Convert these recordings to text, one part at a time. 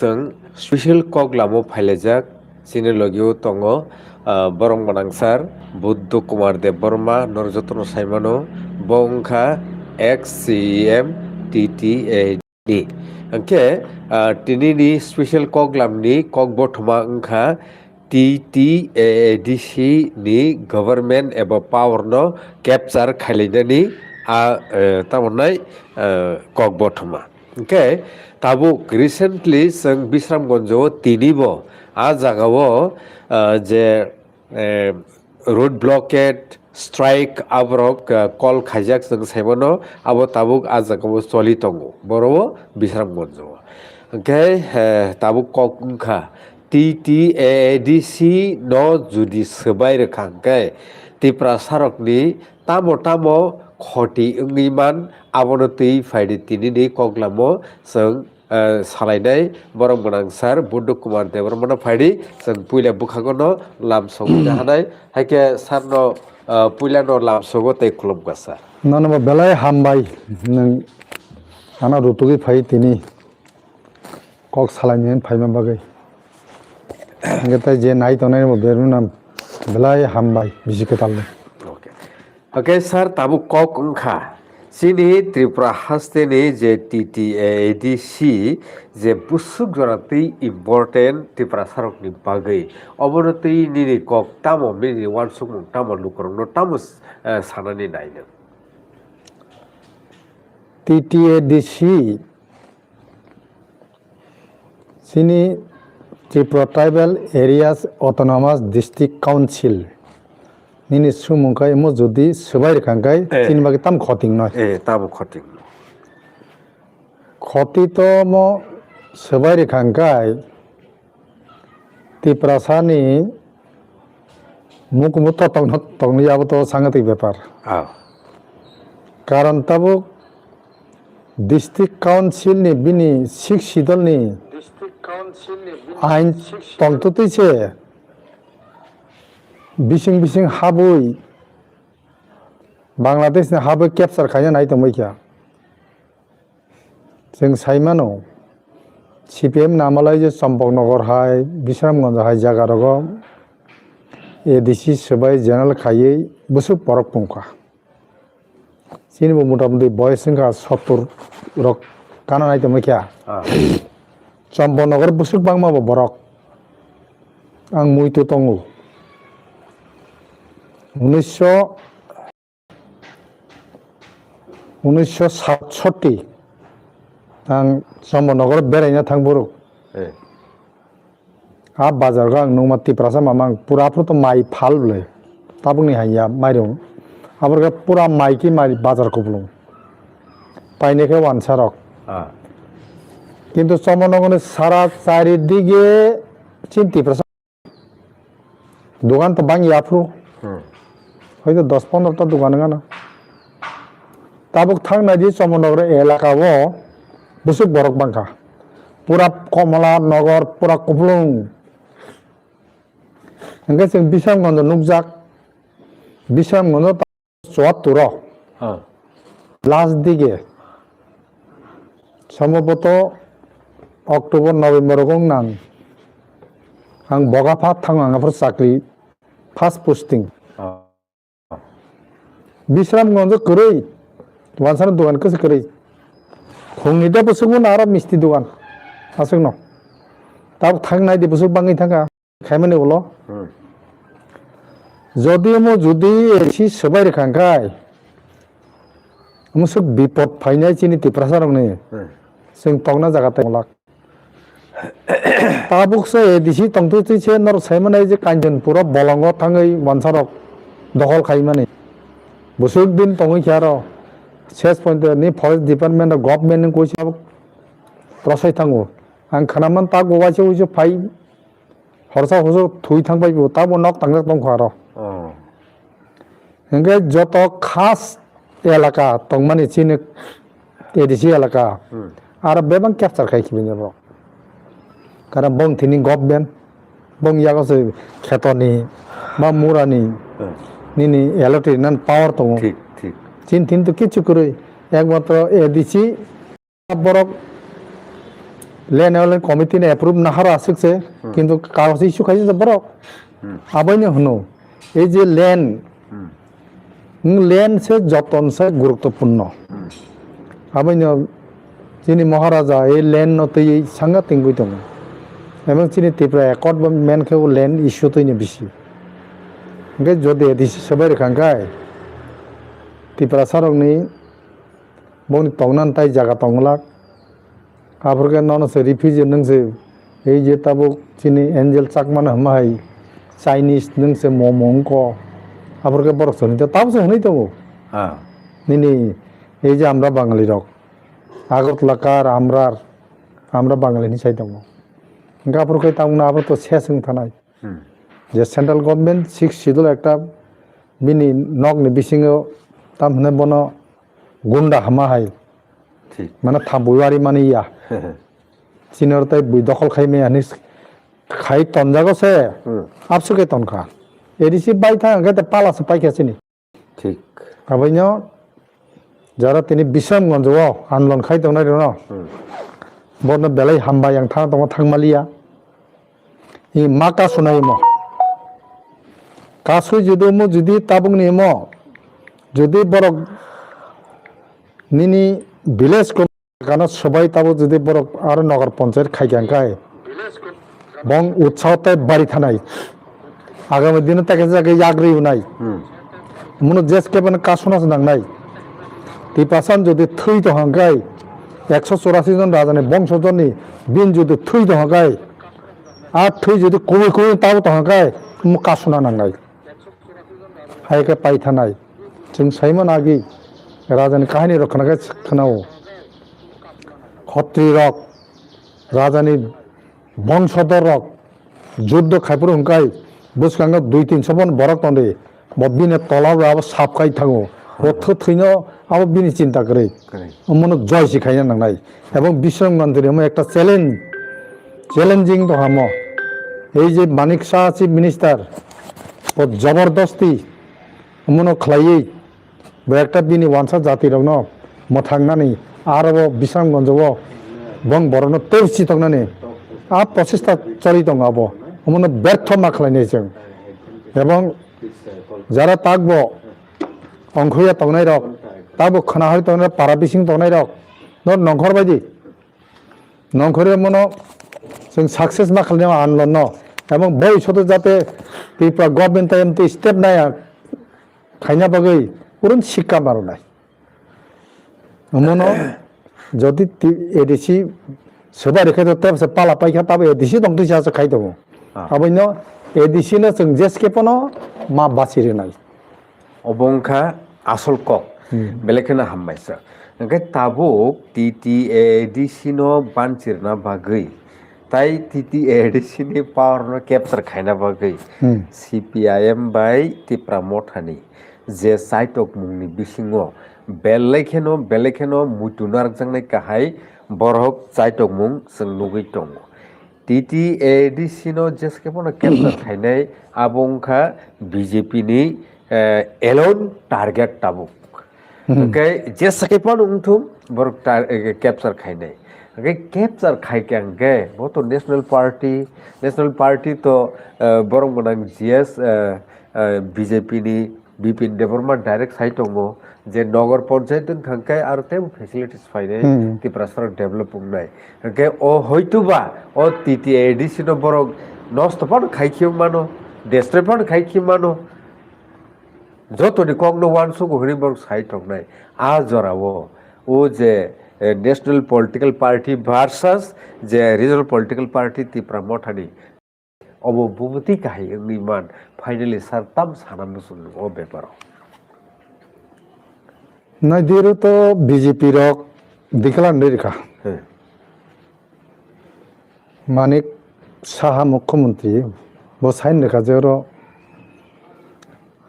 जों स्पेशल कक लामो फाइलाइजाक सिने लगियो तंगो बरं मनांसार बुद्ध कुमार देव बर्मा नरजतन साइमानो बंखा एक्स सीएम टीटीएडी अंके टिनिनि स्पेशल कक लामनि कक बथमा अंखा टीटीएडीसी नि गभर्नमेंट एबा पावर नो कैप्चर खालिदनि तामनाय कक बथमा ओके ताबुक रिसेंटली जों बिश्रामगंजआव तिनिबो जागावो जे रोड ब्लकेट स्ट्राइक आबरक कल खाइजाक जों साइबानो आबो ताबुक जागावो चलि दंगो बर'वो बिश्रामगंजआव ओके ताबुक ककखा टीटीएडीसी न जुदि सोबाय रोखांखाय तिप्रा सारकनि तामो तामो खति इंगिमान आबनो तै फायदे तिनि कगलामो जों सालायनाय बरं गोनांसार बुद्ध कुमार देबरमनो फायदि जों पुइला बुखागोनो लामसंनो हानाय हायके सारनो पुइलानो लामसंगो तै खुलुमगासा नानबा बेलाय हामबाय नों आना रुतुगै फाय तिनि कक सालायनो फायमा बागै जे नाय तनाय बेरु नाम बेलाय हामबाय बिजिकताल ओके सर ताबु कक उंखा सिनि त्रिपुरा हास्तेनि जे टीटीएडीसी जे बुसुक जरातै इम्पोर्टेंट त्रिपुरा सारकनि बागै अबनतै निनि कक तामो मिनि वानसुक तामो लुकरनो तामो सानानि नायनो टीटीएडीसी सिनि Tripura tribal areas autonomous district council निनि सुमुंखाय मो जुदि सोबाय रखांखाय तिनि बागै ताम खतिं नय तामो खतिं खति तो मो सोबाय रखांखाय त्रिपुरा सानि मुकुमुत तंगनि याबो तो सांगतिक व्यापार कारण ताबो डिस्ट्रिक्ट काउंसिल नि बिनि सिक्स सिदल नि आइन तंतुतैसे बिसिं बिसिं हाबुई बांलादेश ने हाबुई कैप्चर खायना नाय तंबायखा जों साइमानो सीपीएम नामालाय जे चम्पकनगर हाय बिश्रामगंज हाय जागा रगो एडीसी सोबाय जेनेरेल खायै बुसुक परक पंखा सिनिबो मोटामुटी बयस संख्या 70 रक काना नाय तंबायखा चम्पकनगर बुसुक बांमाबो बरक आं मुइतो तंगो 1967 आं चम्पकनगर बेरायना थांबोरो बाजार आं नंमा तिप्रासा मामा पुरा तो माइ फाल बले ताबुंनि हाया माइरं आबरगा पुरा माइ की माइ बाजार को बुलुं पाइनेखे वानसारक किंतु चम्पकनगर सारा चारिदिगे चिंतिप्रासा दुकान तो बांगी आफ्रु হয়তো 10-15টা দোকান গানা তাবুক থাকনাদি চম্পকনগর এলাকাও বুসুক বরক বাংখা পুরা কমলা নগর পুরা কুপলুং এঙ্গে जों बिश्रामगंज नुकजाक बिश्रामगंज 74 लास्ट दिगे সম্ভবত অক্টোবর নভেম্বর গং নাং आं बगाफा थांगांगाफोर साख्रि फार्स्ट पोस्टिं बिश्रामगंज करै वानसार दुकान कसे करै खुंनिदा बुसुक नारा मिस्टी दुकान आसुक न ताब थांनाय दे बुसुक बाङै थांगा खायमाने बोलो जदि मो जुदि एसी सोबाय रखांखाय मुसुक बिपद फायनाय चिनि तिप्रासारंने जों तंना जागाते लाक ताबुकसे एडीसी तंतुतिसे नर सायमानाय जे कांचनपुर बलंग थाङै वानसारक दखल खायमाने बुसुक दिन तंगै खारो सेस पॉइंट नि फरेस्ट डिपार्टमेंट गवर्नमेंट नि कोइसा प्रसाय थांगो आं खानामान ता गोवासे उजे फाइ हरसा हरसो थुइ थांबाय बो ताबो नक थांगा दं खारो हेंगे जत खास एलाका तंगमानि चिने एडीसी एलाका आरो बेबां कैप्चर खायखिबिने बो कारण बं थिनि गवर्नमेंट बं यागसे खेतनि बा मुरानि निनी एलटी नान पावर तो ठीक ठीक चिन थिन तो किछु करे एकमात्र एडीसी बरक ল্যান্ড ডেভেলপমেন্ট কমিটিনে এপ্রুভ না হারা আসছে কিন্তু কাগজ ইস্যু খাইছে বরক আবাইনে হনো এই যে ল্যান্ড সে যতন সে গুরুত্বপূর্ণ আবাইনে যিনি মহারাজা এই ল্যান্ড নতে সাংঘা তিঙ্গুই দङ এবং চিনি ত্রিপুরা একট বা মেনখেও ল্যান্ড ইস্যু তৈনি বেশি ओमफ्राय যদি এদিসি সবাই রেখাঙ্কাই ত্রিপুরা সারকনি বনি তংনান তাই জায়গা তংলাক আফরকে ননসে রিফিউজি নংসে এই যে তাবো চিনি এঞ্জেল চাকমান হামাই চাইনিজ নংসে মমংক আফরকে বড় সনিতে তাবসে হনই তো নিনি এই যে আমরা বাঙালি রক আগরতলাকার আমরা বাঙালিনি চাই দङ আফরকে তামনা আবার তো শেষং থানায় যে সেন্ট্রাল গভর্নমেন্ট 6 শিডিউল একটা বিনি নগনি বিসিङाव তামনে বন গুন্ডা হামা হাই মানে থাবুয়ারি মানে ইয়া চিনর তাই বুই দখল খাইমে আনি খাই তনজাগছে আপসুকে তনখা এডিসি বাই থাঙ্গে তে পালাসে পাইখাছিনি ঠিক আবাইনো যারা তিনি বিশ্বমগঞ্জও আন্দোলন খাই দङ না বন বেলাই হামবা yang থাং দङ থাংমালিয়া ই মাকা শুনাইমো কাসু যদি তাবুং নিমো যদি বরক নিনি ভিলেজ কারণ সবাই তাবো যদি বরক আর নগর পঞ্চায়েত খাইগাঙ্কায় বং উৎসাহতে বাড়ি থানাই আগামী দিনে তাকে জায়গায় আগ্রহী নাই মনে জেস কেবল কাসুনাস নাংনাই তিপাসান যদি থুই দহাঙ্কায় 184 জন রাজানি বংশজননি বিন যদি থুই দহাঙ্কায় আর থুই যদি কমে তাবো দহাঙ্কায় কাসুনা নাংনাই হাইকে পাই থানাই जों साइमन आगि राजानि काहानि रखनाखै खोनाओ खत्री रक राजानि बंशधर रक যুদ্ধ খাইপুর হুঙ্কাই বুসকাঙ্গ 2-300 বন বরক তন্দে ববিনে তলাও আবার সাপকাই থাঙো রথ থইনো আবার বিনি চিন্তা করে মনে জয় শিখাইনা নাংনাই এবং বিশ্বমন্ত্রী একটা চ্যালেঞ্জিং দহাম এই যে মানিক শাহ চিফ মিনিস্টার ও জবরদস্তি মনে খাইয়ে একটা বিনি ওয়ানসা জাতি রং মথাংনানি आरो बिसांगंजो बं बरनो तेवसि तंगनानि आ प्रचेष्टा चलि दङ अब अमनो व्यर्थ मा खालायनाय जों এবং যারা তাকবো অংখয়া তংনাই রক তাবো খনাহারি তংনাই পারা বিসিং তংনাই রক নংখর বাयदि নংখরে মনো जों সাকসেস मा खालायनाय आनलन এবং ভবিষ্যতে যাতে ত্রিপুরা গভর্নমেন্ট এমতি স্টেপ নায়া খাইনা বাগৈ পুরন শিক্ষা মারনাই মনো যদি এডিসি সবাই রেখে তো তেবসে পালা পাইখা তাবে এডিসি দংতো যাসে খাই দङ আবৈनो एडिसिनो जों जेसकेपनो मा बासिरे नाय अबंखा आसल कक बेलेखना हामबायसा ओंखाय ताबुक टीटी एडिसिनो बानचिरना बागै ताई टीटी एडिसिनि पावरनो कैप्चर खायना बागै सीपीआईएम बाय टिप्रा मथानि जे साइटक मुंनि बिसिङो बेलेखेनो मुटुनार जोंनाय गाहाय बरहक साइटक मुं जों नुगै दङ टीटी एडिसिनो जेसकेपनो कैप्चर खायनाय आबंखा बीजेपी नि एलोन टारगेट ताबुक ओंखाय जेसकेपनो उंथुम बर कैप्चर खायनाय ओंखाय कैप्चर खायखांगे बतो नेशनल पार्टी तो बरं गोनां जीएस बीजेपी नि बिपिन देबरमा डायरेक्ट साइट दङ जे नगर पंचायत खांखाय आरो तेम फेसिलिटीज फायनाय टिप्रा सरक डेभलप बुंनाय ओंखाय अ हयतोबा अ टीटी एडिसिनो बरक नस्तपन खायखियो मानो डेस्ट्रयपन खायखि मानो जतनि कग्नो वानसो गहरि बरक साइट दंनाय आ जरावो ओ जे नेशनल पॉलिटिकल पार्टी वर्सेस जे रिजनल पॉलिटिकल पार्टी टिप्रा मथानि अब बुमति काहि निमान फाइनली सरताम सानामनो सुन ओ बेपार नाइदिरो तो बीजेपी रक दिखला नरिखा मानिक साहा मुख्यमंत्री बो साइन रेखा जेरो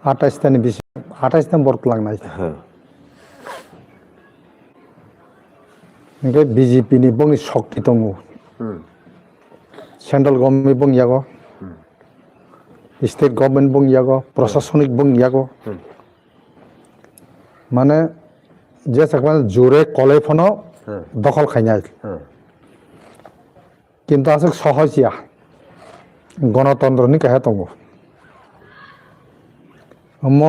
28 तानि बिसि 28 नम्बर लांनाय ओंखाय बीजेपी नि बंनि शक्ति दङ सेंट्रल गभर्नमेंट बंयागो स्टेट गभर्नमेंट बंयागो प्रशासनिक बंयागो माने जे सकमान जोरे कलेफनो दखल खायनाय কিন্তু আসলে সহজিয়া গণতন্ত্রনি কাহে দङ म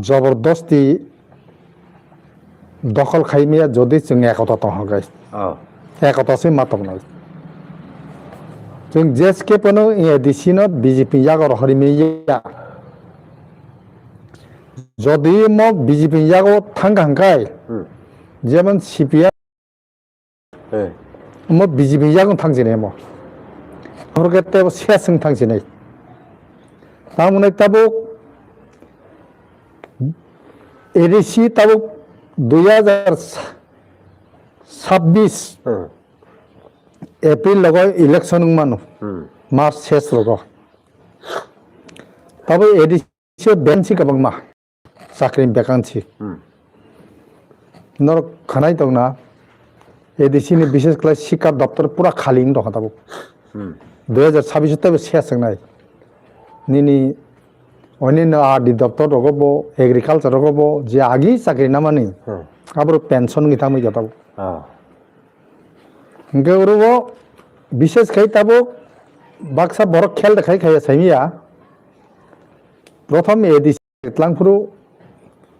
जबरदस्ती दखल खाइमिया যদি जों एकता दङगाय एकतासै मातबनाय जों जेसके पनो एडिसिनत बीजेपी जागर हरिमिया যদি म बीजेपी जागो थांगांगाय जेमन सीपीआर म बीजेपी जागो थांजिने म हरगेते सेसं थांजिने तामुनै ताबो एडिसी ताबो 2026 एप्रिल लगो इलेक्शन मानो मार्च शेष लगो तब एडिसी बेंसी कबंगमा साख्रि बेकांसी नर खनाय दंना एडिसी नि विशेष क्लास शिक्षा दफ्तर पूरा खाली दं ताबो 2026 तब शेष संनाय निनी अन्य आदि दफ्तर रगबो एग्रीकल्चर रगबो जे आगी साख्रि नामानि आबर पेंशन गिथा मै जाताबो गौरव विशेष खाई ताबो बाक्सा बर खेल देखाय खाय साइमिया प्रथम एडिसी इतलांफुरु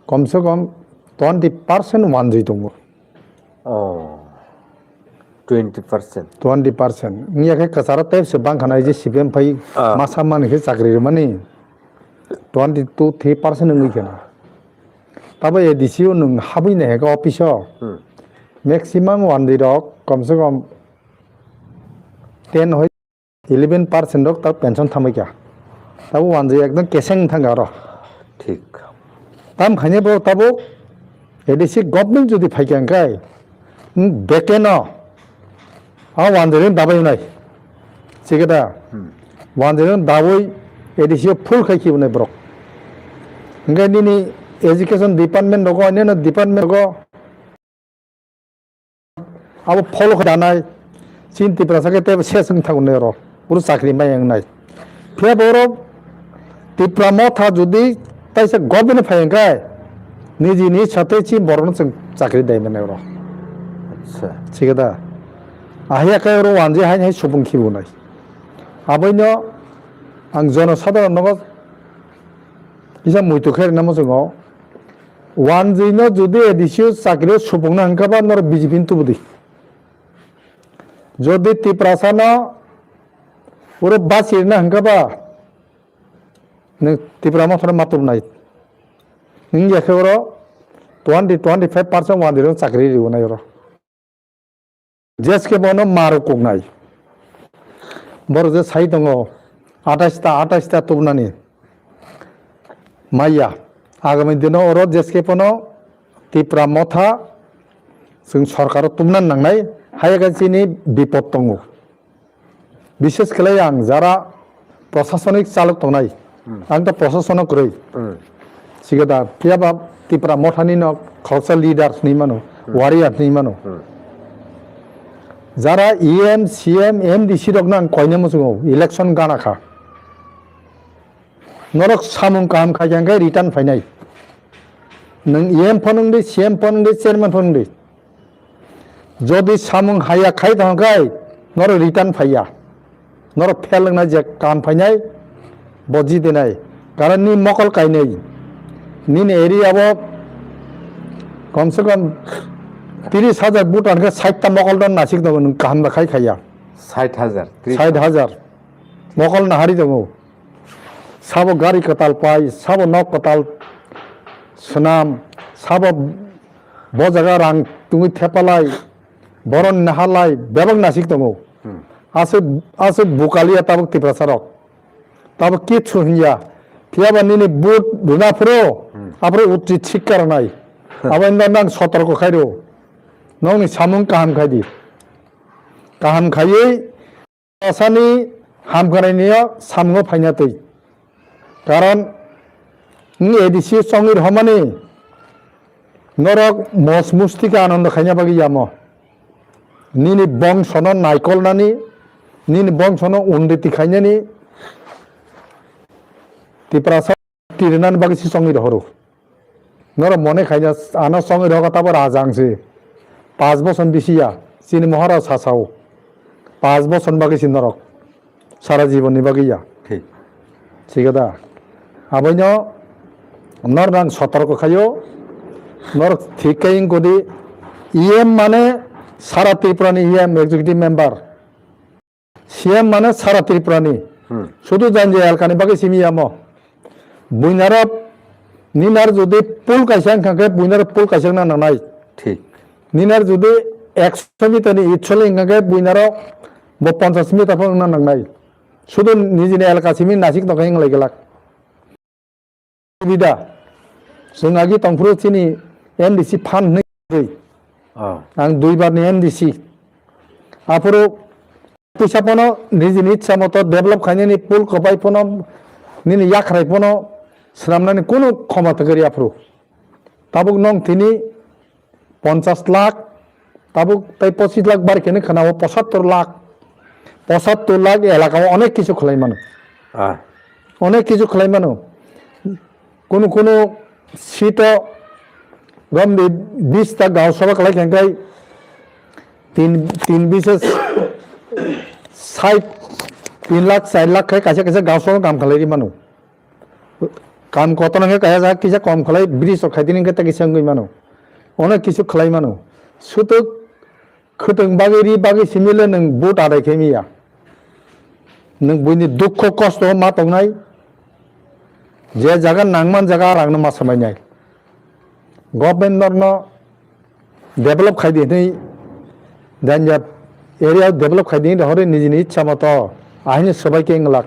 कम से कम 20% वन जै दङ 20% नियाखे कसारा टाइप से बांखानाय जे सीपीएम फाइ मासा मानखे साख्रि माने 22-3% नङै केना ताबो एडिसी नों हाबैने हेगा ऑफिसो मैक्सिमम वन दिरक कम से कम 10 হয় 11% रक तब पेंशन थामै क्या तब वन जे एकदम केसें थांगा र ठीक ताम खाने बो तब एडिसी गवर्नमेंट जुदि फाइकांगाय बेकेन आ वन जे दाबाय नाय सिगेदा वन जे दावै एडिसी फुल खाइखि बने ब्रक इंगा निनि एजुकेशन डिपार्टमेंट रगो अन्य डिपार्टमेंट रगो अब फॉलो खानाय चिंति प्रसाके ते सेसं थागने र पुरु साख्रि मायंनाय फे बरो तिप्राम था जुदि ताइसे गवर्नमेंट फायंगाय निजिनि साथे छि बरन जों साख्रि दाय माने र अच्छा सिगेदा आहिया काय र वानजे हाय सुबुं खिबुनाय आबैनो आं जनसाधारण नगो इसा मुइतु खेर नाम जोङो वान जैनो जुदि एडिसी साख्रि सुबुंनो हांखाबा नर बीजेपी तुबुदि যদি তিপ্রাসানা পুরো বাসির না হাঙ্কাবা তিপ্রামা ফরে মাতুব নাই নং একেবারে 20-25% ওয়ান চাকরি দিব নাই जेसके बनो मारो कोगनाय बर जे साइ दङ 28 तुबनानि माइया आगामी दिनाव अर जेसके बनो तिप्रा मथा जों सरकार तुमनान नांनाय हायगासिनि बिपद दङ विशेष खालाय आं जारा प्रशासनिक चालक दंनाय आं दा प्रशासन करै सिगदा पियाबा तिप्रा मथानि न खौसा लिडार्स नि मानो वारियार नि मानो যারা ইএম সিএম এমডিসি রক নাং কয়নে মসুङो इलेक्शन गानाखा नरक सामुं काम खायजांगाय रिटार्न फायनाय नों इएम फनंदे सिएम फनंदे चेयरमैन फनंदे যদি सामुं हाया खाय दंगाय नर रिटार्न फाया नर फेलंना जे काम फायनाय बजि देनाय कारण नि मकल कायनै निन एरियाबो कम से कम 30,000 भुटान के 60 मकल दन नासिक दङ नों काम खाय खाया 60,000 मकल नाहारि दङ साबो गारि कताल पाय साबो नक कताल सनाम साबो बजागा रां तुङै थेपालाय बरन नाहालाय बेबं नासिक दङ आसे बुकालिया ताबो तिप्रासारक ताबो किछु हिया थियाबा निनि बुट दुनाफोरो आप्रे उच्च शिक्षा नाय आबाय नां सतर्क खायरो नोंनि सामुं काहाम खायदि काहाम खायै आसानि हामखानायनिया सामुङाव फायनातै कारण नि एडिसी संगिर हमानि नरक मस मुस्तिका आनंद खायना बागि यामो निनि बंशनो नायकलनानि निनि बंशनो उन्नति खायनानि तिप्रासा तिरनान बागि संगिर हरो नर मने खायना आना संगिर हगा ताबो राजांसि 5 বছর বিছিয়া চিনি মহারাজ হাসাও 5 বছর বাকি নরক সারা জীবননি বাকি ইয়া ঠিক ঠিক আছে আবৈনো নর রাং সতর্ক খাইও নর ঠিক কাইং কদি ইএম মানে সারা ত্রিপুরানি ইএম এক্সিকিউটিভ মেম্বার সিএম মানে সারা ত্রিপুরানি শুধু জান যে এলকানি বাকি সিমিয়ামো বুইনার নিনার যদি পুল কাইসাং খাকে বুইনার পুল কাইসাং না নাই ঠিক নিনার যদি 100 মিটারনি ইচ্ছলে খাকে বুইনার 50 মিটার ফং না নাই শুধু নিজের এলাকা সিমি নাসিক দকাইং লাইগলাক সুবিধা जों आगे तंफ्रु चिनि एनडिसि फान्ड नै आं 2 बारनि एनडिसि आफोरो पैसा पनो निजिनि इच्छा मतो डेभलप खायनि पुल कबाय पनो निनि याखराय पनो स्रामनानि कोनो क्षमता गरि आफोरो ताबुक नং थिनि 50 लाख ताबुक ताई 25 लाख बार केने खानाव 75 लाख एलाकाव अनेक किछु खलाय मानो अनेक किछु खलाय मानो कोनो सीट गम 20 तक गाँव सभा कलाई खेंकाई 3 लाख 4 लाख कैसे कैसे गाँव सभा काम खलाई मानो काम कत ना कहे जा किसा कम खलाई ब्रिज खाई दिन के तक संग मानो अनेक किछु खलाई मानो सुतो खतंग बागेरी बागे सिमिले नों बुट आदाय खेमिया नों बयनि दुख कष्ट मा तंनाय जे जागा नांगमान जागा रांनो मा समायनाय गभर्नमेंट नरनो डेभलप खायदिनै दानिया एरिया डेभलप खायदिनै हरे निजिनि इच्छा मतो आहिनो सबायके इंगलाक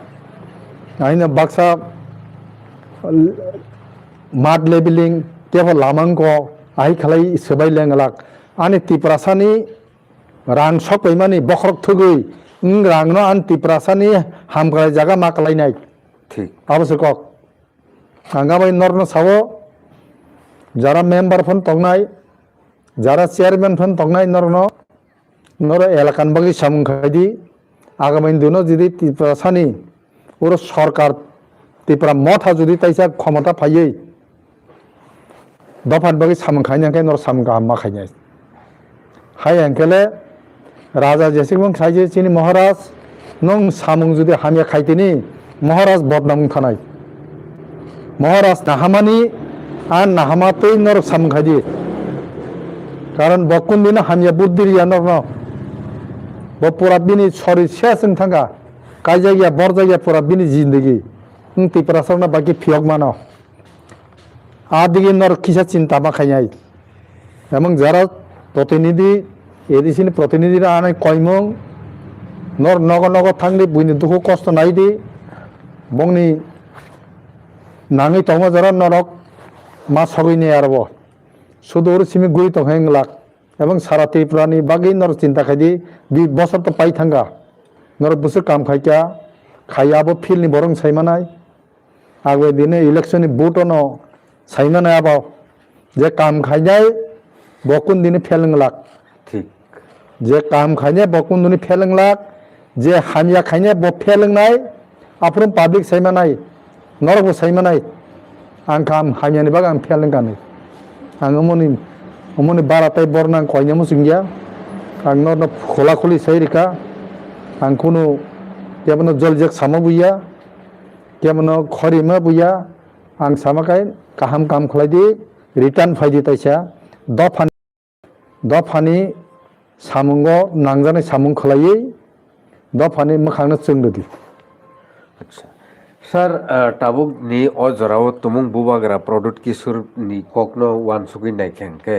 आहिनो बाक्सा माड लेबेलिं तेफो लामांको आहि खालाय सबाय लेंगलाक आनि तिप्रासानि रां सकैमानि बखरक थुगै रांनो आन तिप्रासानि हामग्राय जागा मा खालायनाय ठीक आवश्यक आंगाबाय नरनो सावो যারা মেম্বার ফোন তংনাই যারা চেয়ারম্যান ফোন তংনাই নরনো নর এলাকান বাকি সামখাইদি আগামী দিনও যদি ত্রিপুরা সানি ওর সরকার ত্রিপুরা মঠা যদি তাইসা ক্ষমতা পাইয়ে দফান বাকি সামখাইনাকে নর সামগা হাম্মা খাইনাই হাই এঙ্কেলে রাজা যেসিবং খাইছে চিনি মহারাজ নং সামুং যদি হামিয়া খাইতেনি মহারাজ বদনাম খানাই মহারাজ নাহামানি আর নাহামাতেই নর সামখাইদি কারণ বকুন দিন হামিয়া বুদ্ধির নর পুরা বিনি শরীর শেষ থাকা কাই জায়গা বর জায়গা পুরা বিনি জিন্দগি ত্রিপুরা সরনা বাকি ফিয়ক মানো আদিকে নর কিসা চিন্তা মা খাইনাই এবং যারা প্রতিনিধি এদিন প্রতিনিধিরা আনে কয়মং নর নগ নগ থাকলে বুঝনি দুঃখ কষ্ট নাই দি বংনি নাঙি তঙ্গ যারা নরক মা সগৈনি আরব শুধু ওর সিমি গুই তং লাখ এবং সারা ত্রিপুরানি বাকি নর চিন্তা খাইদি 20 বছর তো পাই থাঙ্গা নর বছর কাম খাইকা খাইয়াবো ফিল্ডনি বরং সাইমানাই আগে দিনে ইলেকশননি ভোটনো সাইমানাই আবাও যে কাম খাইনাই বকুন দিনে ফেলেং লাখ ঠিক যে কাম খাইনে বকুন দিনে ফেলেং লাখ যে হামিয়া খাইনে ব ফেলেंनाय আফরম পাবলিক সাইমানাই নরবো সাইমানাই आं काम हामियानि बाग आं फेलें गानो आं अमनि बाराताय बरनां कयना मुसिंगिया आं नरनो खोला खोली सैरिका आं कुनु केबनो जलजेक सामा बुया केबनो खरिमा बुया आं सामाखाय गाहाम काम खालायदि रिटार्न फायदि ताइसा दफानि सामुंगो नांजानाय सामुं खालायै दफानि मोखांनो जोंदोदि আচ্ছা স্যার টাবুক নি অজরাও তুমুং বুবাগরা প্রডক্ট কিশোর নি কখনো ওয়ান সুগি নাইখাংকে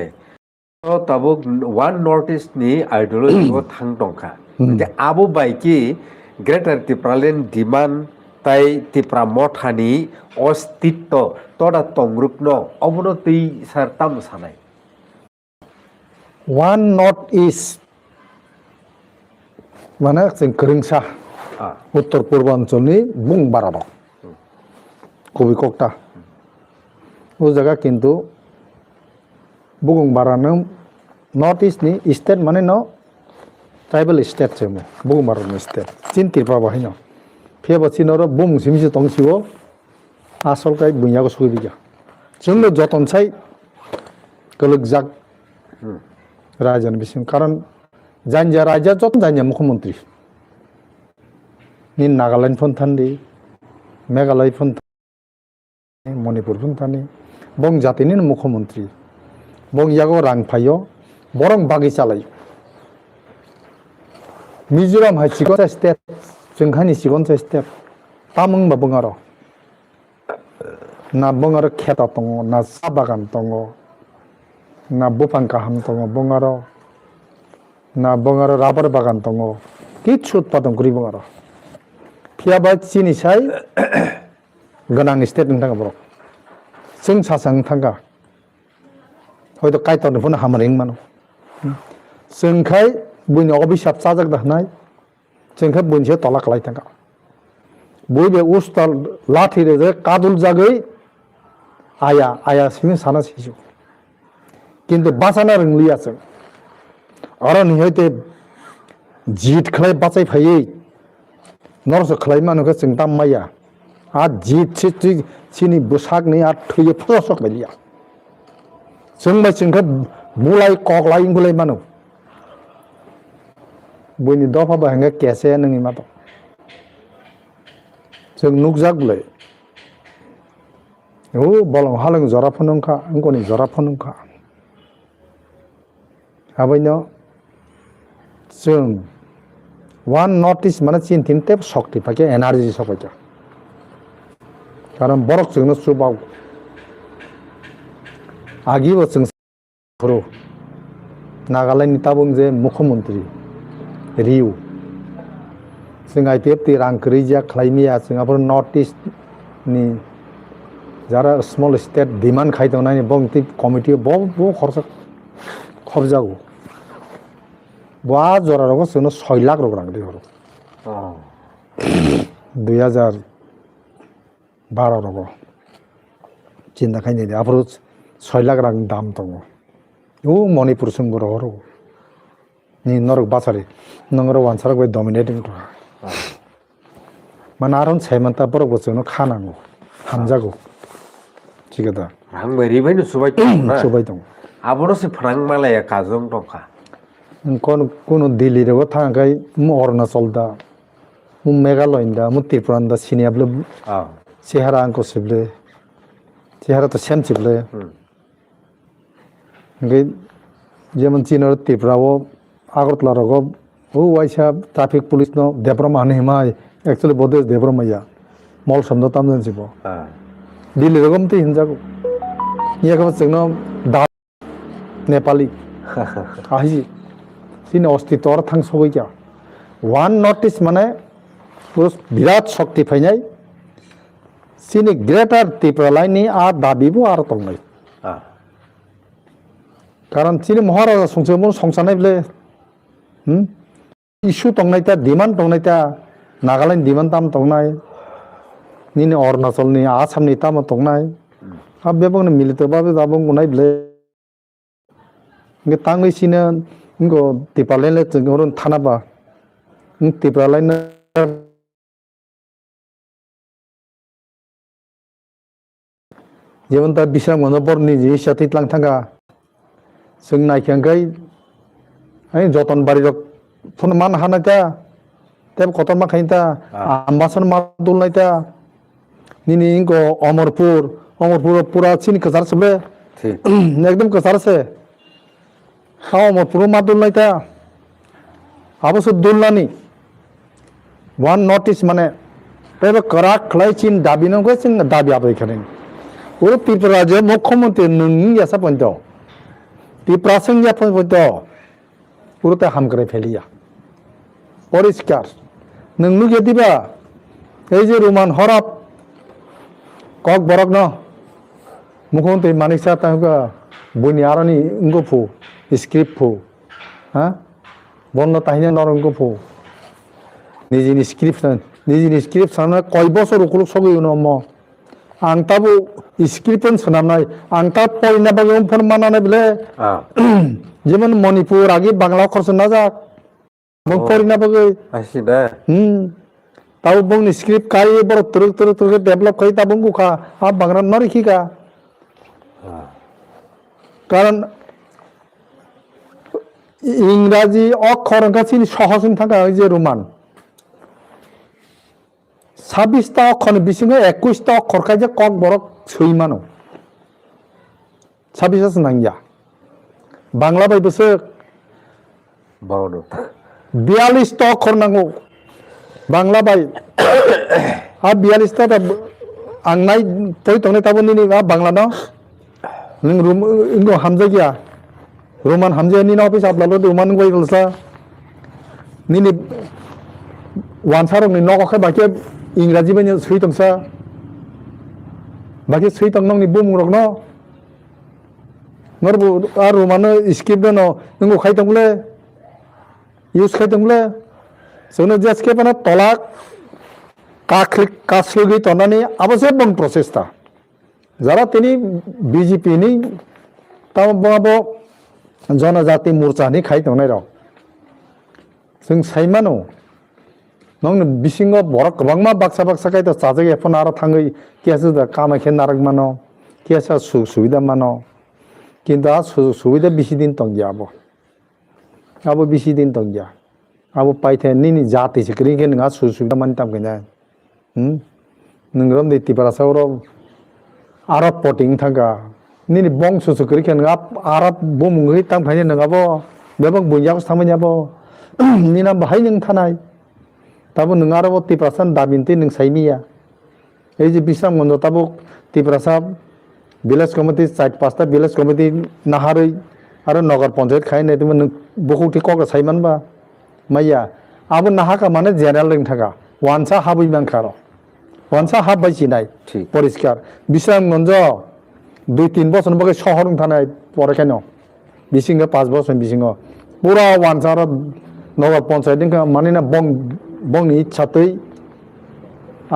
তো টাবুক ওয়ান নর্থ ইস্ট নি আইডিওলজি ও থাং দংখা যে আবু বাইকি গ্রেটার ত্রিপুরালেন ডিমান্ড তাই ত্রিপুরা মঠানি অস্তিত্ব তডা তংরূপন অবনতি স্যার তাম সানাই ওয়ান নর্থ ইস্ট মানে जों गोरोंसा उत्तर पूर्वांचलनि बुंबारा दं कबिकक्ता ओ जगह किन्तु बुंबारा नों नर्थ इस्टनि स्टेट माने न ट्राइबल स्टेट से बुंबारा स्टेट चिन त्रिपुरा बाहायनो फेबछि नर बुंसिमसि दंसिबो आसलकाय बुंयागो सुबिगा जोंनो जतनसाय गोलकजाक राजन बिसिम कारण जान्या राजा जतन जान्या मुख्यमंत्री ni Nagaland phun thandi Meghalaya phun Manipur phun thani bong jati ni mukhyamantri bong yago rang phayo borong bagi chalai Mizoram hai sigon state जोंखानि sigon state tamung ba bongaro na bongaro kheta tongo na sa bagan tongo na bufang kaham tongo bongaro na bongaro rubber bagan tongo kichu utpadon kori bongaro phiaba chini sai ganang state nang borok जों सासां थांगा हयतो chiton फुन हामरिं मानो जोंखाय बुनि अभिशाप साजाक दाहनाय जोंखाय बुनसे तला खालाय थांगा बयबे उस्ताल लाठी रे कादुल जागै आया सिं साना सिजु किन्तु बासाना रोंलिया जों आरो निहैते जित खालाय बाचाय फायै नरस खालाय मानुखौ जों दाममाया आ जित सिनि बुसागनि आ थैयो फसक बायदिया जों जोंखौ बुलाय कगलाय इंगुलाय मानो बयनि दफा बाहेंगा केसे नोंनि मातो जों नुकजागुलाय ओ बलं हालं जरा फनंखा अंगनि जरा फनंखा आबायनो जों वान नॉर्थ ईस्ट माने चिन थिनते शक्ति फाके एनार्जी सफायजा कारण बरक जोंनो सुबाव आगिबो जों खरो नागालैंडनि ताबुं जे मुख्यमंत्री रिउ जों आइपिएफ ति रां करिजा खालायमिया जोंहाबो नॉर्थ ईस्ट नि যারা স্মল স্টেট ডিমান্ড খাইতো নাই বং তি কমিটি বহু খরচ খরজাগো বয়া জরা রকম जोंनो 6 लाख रग रां दे हरो 2012 रग चिन्ता खायनि दे आफरो 6 लाख रां दाम दङ ओ मणिपुर संबर हरो नि नरक बासारि नंगरो वानसारक बे डोमिनेटिंग तो मानारन सेमन्ता बरक जोंनो खानांगौ हामजागौ थिगदा रां बेरिबायनो सुबाय दं आबोनो से फ्रां मालाया काजों दंखा कोनो दिल्ली रे थांगाय अरुणाचल दा मेघालय दा त्रिपुरा दा सिनियाब्ले सेहारा आंको सिबले सेहारा तो सेम सिबले जेमन चीन त्रिपुरा वो आगरतला रगो वो वाइसा ट्रैफिक पुलिस नो देब्रमा हनेमाय एक्चुअली बदेस देब्रमाया मल समदो तामजन सिबो दिल्ली रगम ति हिनजागो याखौ जोंनो दा नेपाली आहि सिन अस्तित्व थांसबैया वान नॉर्थ ईस्ट माने बिराट शक्ति फैनाय सिनि ग्रेटर त्रिपुरा लाइननि आ दाबिबो आरो दंनाय कारण सिनि महाराजा संसदमो संसानायब्ले इशू दंनायता डिमान्ड दंनायता नागालैंड डिमान्ड दाम दंनाय निने अरुणाचलनि आसामनि ताम दंनाय आ बेबोनो मिलिटबाबो दाबो गनायब्ले nge tangni sina ngo tipalele ngoron thanaba tipalele जेमन दा बिसां मनो बरनि जे साथि तलां थांगा जों नायखांगाय आइ जतन बारि फन मान हानाता तेब कतन मा खाइता आम्बासन मा दुलनायता निनि इंको अमरपुर पूरा चिन कजार सबले एकदम कजार से हां अमरपुर मा दुलनायता आबोसो दुलनानि वान नॉर्थ ईस्ट माने तेब करा खलाय चिन दाबिनोगो जों दाबि आबै खाने ओर त्रिपुरा जे मुख्यमंत्री नोंनि यासा पन्त त्रिपुरा संया पन्त उरते हामग्रे फेलिया परिष्कार नोंनु गेदिबा ए जे रोमान हरप कक बरक न मुख्यमंत्री मानिसा तांगा बुनियारानि इंगोफु स्क्रिप्ट फु हा बन्द ताहिना नरंगोफु निजिनि स्क्रिप्ट साना कय बছर उकुलुक सगै उनाव आं ताबो स्क्रिप्ट सोनामनाय आं ता पयना बागोम फन मानानै बले जेमन मणिपुर आगे बांला खरस ना जा मग पयना बागै आसिदा ताबो बंनि स्क्रिप्ट काय बर तुरक डेभलप kai ताबो गुखा आ बांग्रा नरिखिका कारण इंराजी अक्षर गासिनि सहजन थांगा जे रोमान 26টা অক্ষর বিসিংহ 21টা অক্ষর খাই যে কক বড় সইমানো 26 আছে নাঙ্গিয়া বাংলা বাই বসে 52টা 42টা অক্ষর নাঙ্গো বাংলা বাই আর 42টা आंनाय तोय तंगने ताबो निनि बांला न नों रुम इंगो हामजा गया रोमान हामजा नि ना ऑफिस आपला रोमान गय गलसा निनि वानसार नि नक खै बाके इंग्राजी बानि सै तंसा बाके सै तंग नंनि बुम रक न नरबो आ रोमान स्क्रिप्ट न इंगो खाय तंगले यूज खाय तंगले सोनो जसके पना तलाक कासलुगी तनानि आबसे बन प्रसेसता जरा तिनी बीजेपी नि ताबो जनजाति मोर्चा नि खाय तंनाय र जों साइमानो नंग बिसिंग बरक गोबांमा बाक्सा खाय त चाजै एफन आरो थाङै केसो दा कामाखे नारक मानो केसा सुबिदा मानो किन्तु आ सुबिदा बिसि दिन तंग जाबो आबो बिसि दिन तंग जा आबो पाइथे नि जाति सिकरि के नङा सुबिदा मान ताम गना नोंगरम दैति पारासावरो आरब पटिं थांगा निनि बंस सुकरि के नङा आरब बुमुङै ताम खायने नङाबो बेबं बुयाव थामयाबो निना बाहाय नों थानाय ताबो नों आरो तिप्रासान दाबिनते नों साइमिया এই যে বিশ্রাম গন্ধ তাবো Tiprasa village committee 4-5টা village committee নাহাरै आरो नगर पंचायत खाय नै तुम बहुति कक साइमानबा माइया आबो नाहाका माने जेनेरेल लिंक थाका वानसा हाबै मानखार वानसा हाबै सिनाय परिष्कार বিশ্রামগঞ্জ 2-3 বছর বগে শহর থানায় পরে কেন বিসিংহ 5 বছর বিসিংহ পুরা वानसा नगर पंचायत माने ना बंनि इच्छातै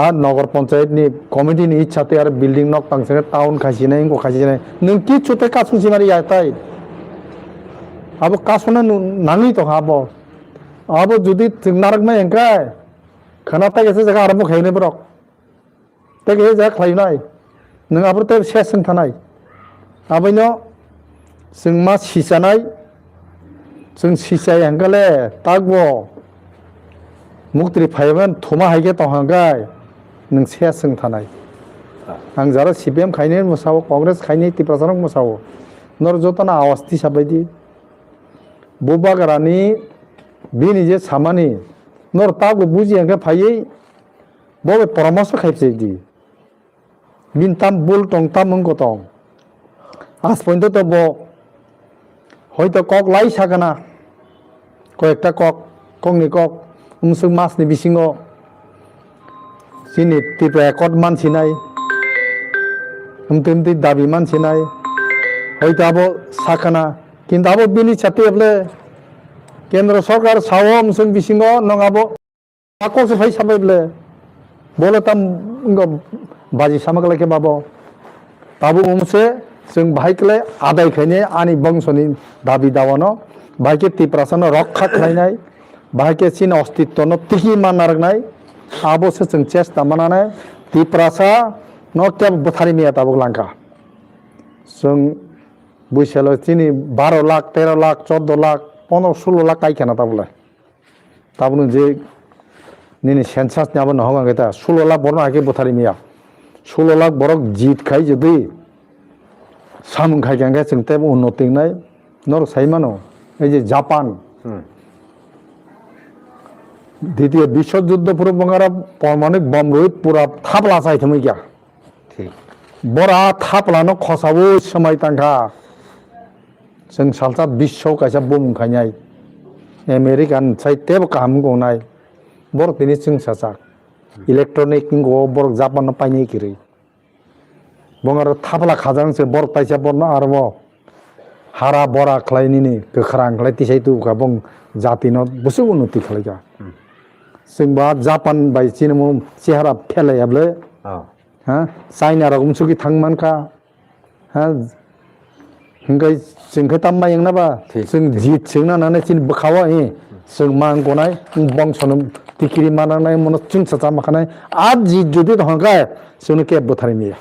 আর নগর পঞ্চায়েত নি কমিটি নি ইচ্ছাতে আর বিল্ডিং নক তাংসে টাউন খাইছিনাই গো খাইছিনাই নों কি চুতে কাসুসি মারি আইতাই আবো কাসুনা নানি তো হাবো আবো যদি নারক মা এঙ্কাই খানাতা গেছে জায়গা আরম্ভ খাইনে বরক তেগে যা খাইনাই नों আবো তে শেষং থানাই আবৈনো जों मा सिसानाय जों सिसाय एंगाले तागबो मुक्ति फायमोन थमा हायगे तहांगाय नों सेसों थानाय आं जारा सीपीएम खायने मोसावो कांग्रेस खायने तिप्रासारक मोसावो नर जतना आवास्ति साबायदि बोबागारानि बिनि जे सामानि नर तागो बुजियांगे फायै बबे परामर्श खायसेदि बिन ताम बुल टं ताम मंगो टं आज पॉइंट तो बो হয়তো কক লাই সাগানা কয়েকটা ককনি কক उमसुं मासनि बिसिङाव जोंनि टिपा एकट मानसिनाय हमथुमथि दाबि मानसिनाय हयতো आबो साखाना किन्तु आबो बिनि छातेबले केन्द्र सरकार सावो उमसुं बिसिङाव नङाबो आकोसो फाय साबायबले बोले ताम बाजि सामागलायके बाबो ताबो उमसे जों बाहायकले आदाय खायने आनि बंशनि दाबि दावानो बाहायके तिप्रासानो रक्षा खालायनाय बाहायके चीन अस्तित्व न तिखि माननारनाय आबोसो जों चेष्टा मानानै तिप्रासा न क्या बुथारि मिया ताबो लांका जों बैसालो चिनि 12 लाख 13 लाख 14 लाख 15-16 लाख काइखाना ताबोलाय ताबोनो जे निनि सेन्सास नाबो नहंगा गेता 16 लाख बरनो आके बुथारि मिया 16 लाख बरक जीत खाय जदि सामुं खायगांगे जों तेब उन्नतिनाय नर साइमानो এই যে জাপান द्वितीय विश्व युद्ध पूर्व बंगारा परमाणु बम रोहित पूरा थापला चाहे थमै क्या बरा थापला न खसावो समय तांखा जों सालसा विश्व कैसा बम खायनाय अमेरिकान साइतेब काम गनाय बर दिनै जों सासा इलेक्ट्रनिक गो बर जापान पाइनाय किरै बंगारा थापला खाजांसो बर ताइसा बरन आरो हारा बरा खलायनिनि गोख्रां खलाय तिसाय तु गाबं जातिनो बुसु उन्नति खलायगा जोंबा जापान बाय चिनमु चेहरा फेलायाबले हा चाइना रकम सुखि थांमानखा हा हंगाय जोंखो ताम मायंनाबा जों जित सोंनानै चिन बखावा जों मान गनाय बंसनो तिकिरि मानानाय मन चुन साचा माखानाय आज जित जुदि हंगाय जोंनो के बथारिमिया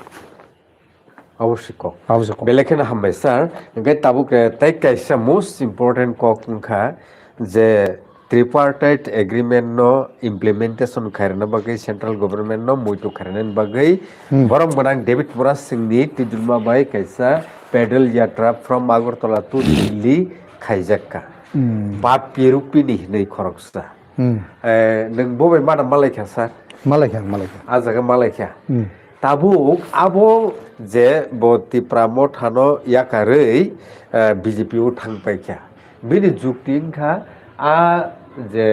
आवश्यक बेलेखेन हामबाय सार ओंखाय ताबुक ताइ काइसा मोस्ट इम्पोर्टेन्ट कक ओंखा जे tripartite agreement no implementation khairna bagai central government no muito khairna bagai borok manang David Moras singni tidulma bai kaisa pedal yatra from Agartala to Delhi khaijakka bapi rupini nei khoroksa nang bobe mana malaikha sir Malaysia ajaga malaikha tabu abo je bo tipramo thano yakarei BJP u thangpaikha bini juktingkha a je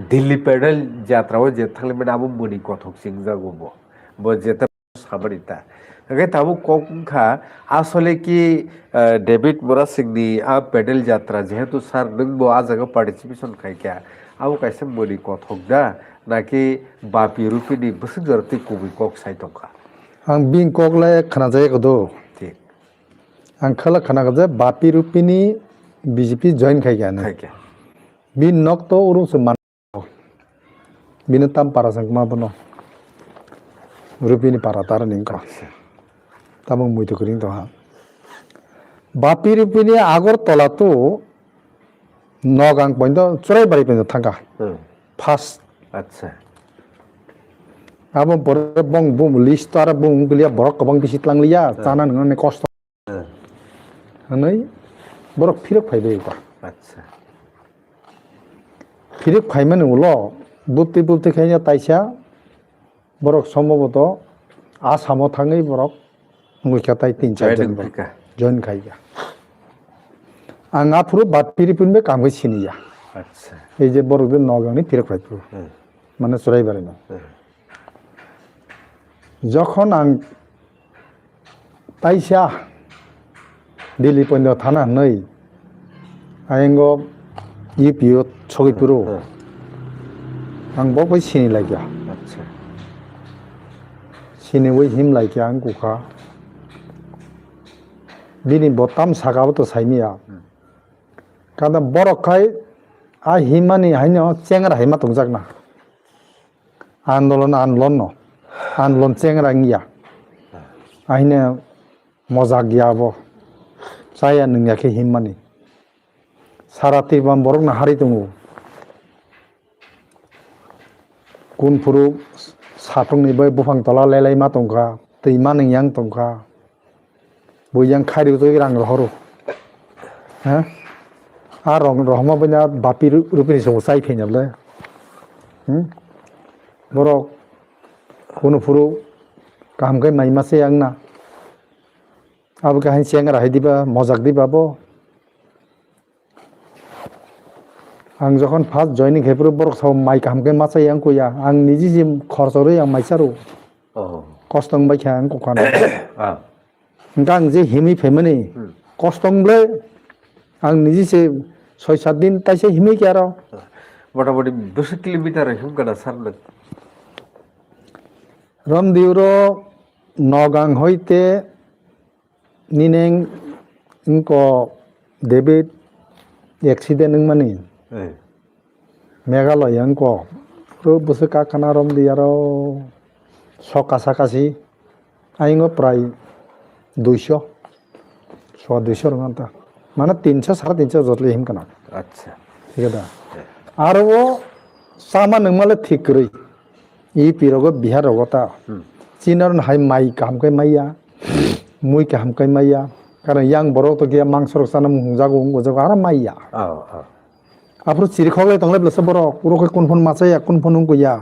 Delhi pedal yatra o je thanglemen abo muni kothok singjago bo jeta sabarita age tabu kokha asole ki David Moras singni a pedal yatra jehetu sar nungbo ajaga participation khaikya abo kaisa muni kothok da naki bapi rupini busugjarti kubi kok saitongkha ang bin kokle khana jay ko do ঠিক ang khala khana ga bapi rupini BJP join khai ga na খাইকে bin nok to uru se man bin tam para sang ma bono rupini para tar ning ka tamang mui to kring to ha bapi rupini agor tola to nogang point chorai bari pen thanga fast আচ্ছা abo bor bong bum list ara bung glia borok kobang bisit lang liya chana nang ne cost hanai borok phirok phaibe ba আচ্ছা phirok phaimane ulo butti butti khaina taisa borok সম্ভবত asamo thangai borok ngui khatai 3-4 জন কা join khaiga anga phuru bat piri punbe kamgai siniya আচ্ছা ei je borok de nogani phirok phaipu মানে চড়াই পারে না যখন আং তাইসা দিল্লি পন্য থানা নই আইঙ্গ ইপিও ছগিপুরো আং বকবাই সিনি লাগিয়া আচ্ছা সিনি ওই হিম লাগিয়া আং কুখা বিনি বতাম সাগাবো তো সাইমিয়া কারণ বরখাই আ হিমানি হাইন চেঙ্গারা হাইমা তংজাক না আন্দোলন চেংরা গিয়া আইনে মজা গিয়াবো চাইয়া নংয়াকে হিমমানি সারা তিরবাম বরক না হারি দङ कुनफुरु साथंनि बै बुफां तला लेलाय मा तंखा दैमा नोंयां तंखा बययां खारिउ तो रां रहरो हा आ रंग रहमा बना बापि रुपिनि सो साइ फेनबले borok कुनफुरु कामकै माइमासे आंना अब काहिन सेंगरा हाइदिबा मजाक दिबाबो आं जखन फार्स्ट जयनिं खेपुरु बरक साव माइ कामकै मासाय आं कोया आं निजि जिम खरसरै आं माइसारु कस्तं बायखा आं कखाना गां जे हिमि फेमनि कस्तंले आं निजि से 6-7 दिन ताइसे हिमि क्यारो মোটামুটি 200 kilometre হিমকানা সারলেন Ramdiuro Nogang hoite nineng inko David accident ng mani Meghalaya ko ro busaka kana Ramdiaro sokasakasi aingo prai 200 200 nganta mana 300 350 jotli him kana আচ্ছা ঠিক আছে আর ও সামা নংমালে ঠিক করি ই পিরগ বিহার রগতা চিনার হাই মাই কামকাই মাইয়া মুই কামকাই মাইয়া কারণ ইয়াং বড় তো গিয়া মাংসর সানা মুজাগো গজাগো আর মাইয়া আপরো চিরি খগলে তংলে ব্লস বড় পুরোকে কোন ফোন মাছাইয়া কোন ফোন গইয়া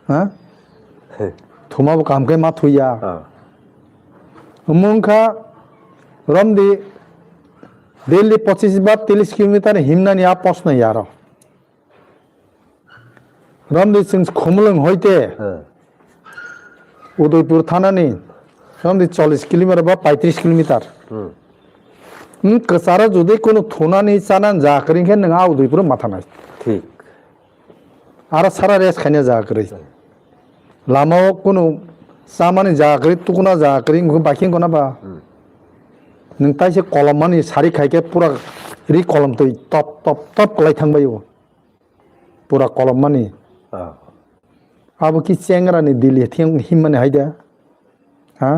হ্যাঁ থুমাবো কামকাই মা থুইয়া মুংখা রমদি দিল্লি 25 বা 30 কিলোমিটার হিমনানি আ প্রশ্ন ইয়ার রমদি সিং খমলং হইতে উদয়পুর থানানি রমদি 40 কিলোমিটার বা 35 কিলোমিটার কসারা যদি কোনো থোনানি চানান জাকরিংখে নঙা উদয়পুর মাথা নাই ঠিক আর সারা রেস খাইনা জাকরি লামাও কোনো সামানি জাকরি তুকুনা জাকরি বাকিং কোনা বা नों ताइसे कलम मानि सारि खाइके पूरा रि कलम तै टप टप टप कलाय थांबायो पूरा कलम मानि अब कि चेंगरानि दिल्ली थिं हिममानि हायदा हा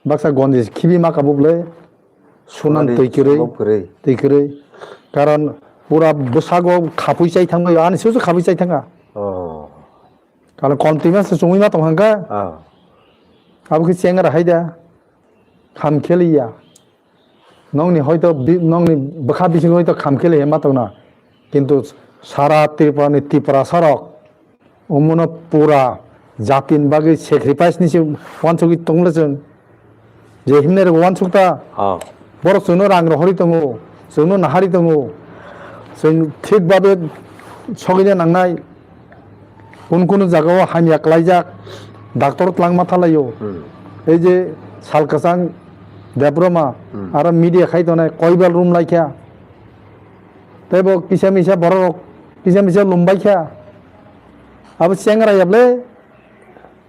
बाक्सा गन्जिस खिबि माकाबुबले सुनान तैकरै कारण পুরা বসাগো খাপুই চাই থাঙ্গো আনি সুসু খাপুই চাই থাঙ্গা কারণ কন্টিনিউয়াস সঙ্গই মা তংহাঙ্গা আবুকে চেঙ্গারা হাইদা খাম খেলিয়া নংনি হয়তো নংনি বখা বিসিং হয়তো খাম খেলে মা তংনা কিন্তু সারা ত্রিপুরা সড়ক অমন পুরা জাতিন বাকি সেক্রিফাইস নিছে ওয়ানসুকি তংলে जों যে হিমনের ওয়ানসুকটা বড় जोंनो रां हरि दङ जोंनो नाहारि दङ जों थिगभाবে सगिनो नांनाय কোন জায়গাও হামিয়া ক্লাইজাক ডাক্তার লাংমা থালাयो এই যে সালকাসাং দেব্রমা আর মিডিয়া খাইতনায় কয়বার রুম লাইখা তাইবো কিসা মিসা বড় কিসা মিসা লুমবাইখা আবার চেংরা যাবলে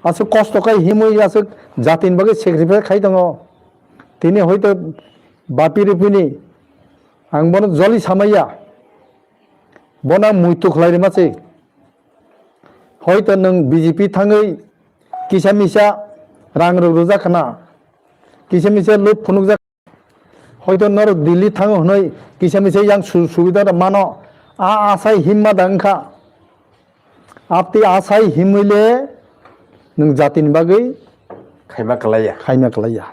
আছে কষ্ট খাই হিমই আছে জাতিন বাগে সেক্রিফাইস খাই দङ তিনি হয়তো বাপি রুপিনি आं बनो जलि सामाया बना मुइतु खलायरि मासे हयतो नों बीजेपी थाङै किसा मिसा रां रोजा खाना किसा मिसा लुप फुनुक जा हयतो नर दिल्ली थाङो हनै किसा मिसा यां सुबिदा मानो आसाय हिम्मा दांखा आपति आसाय हिमैले नों जातिनि बागै खायमा कलाया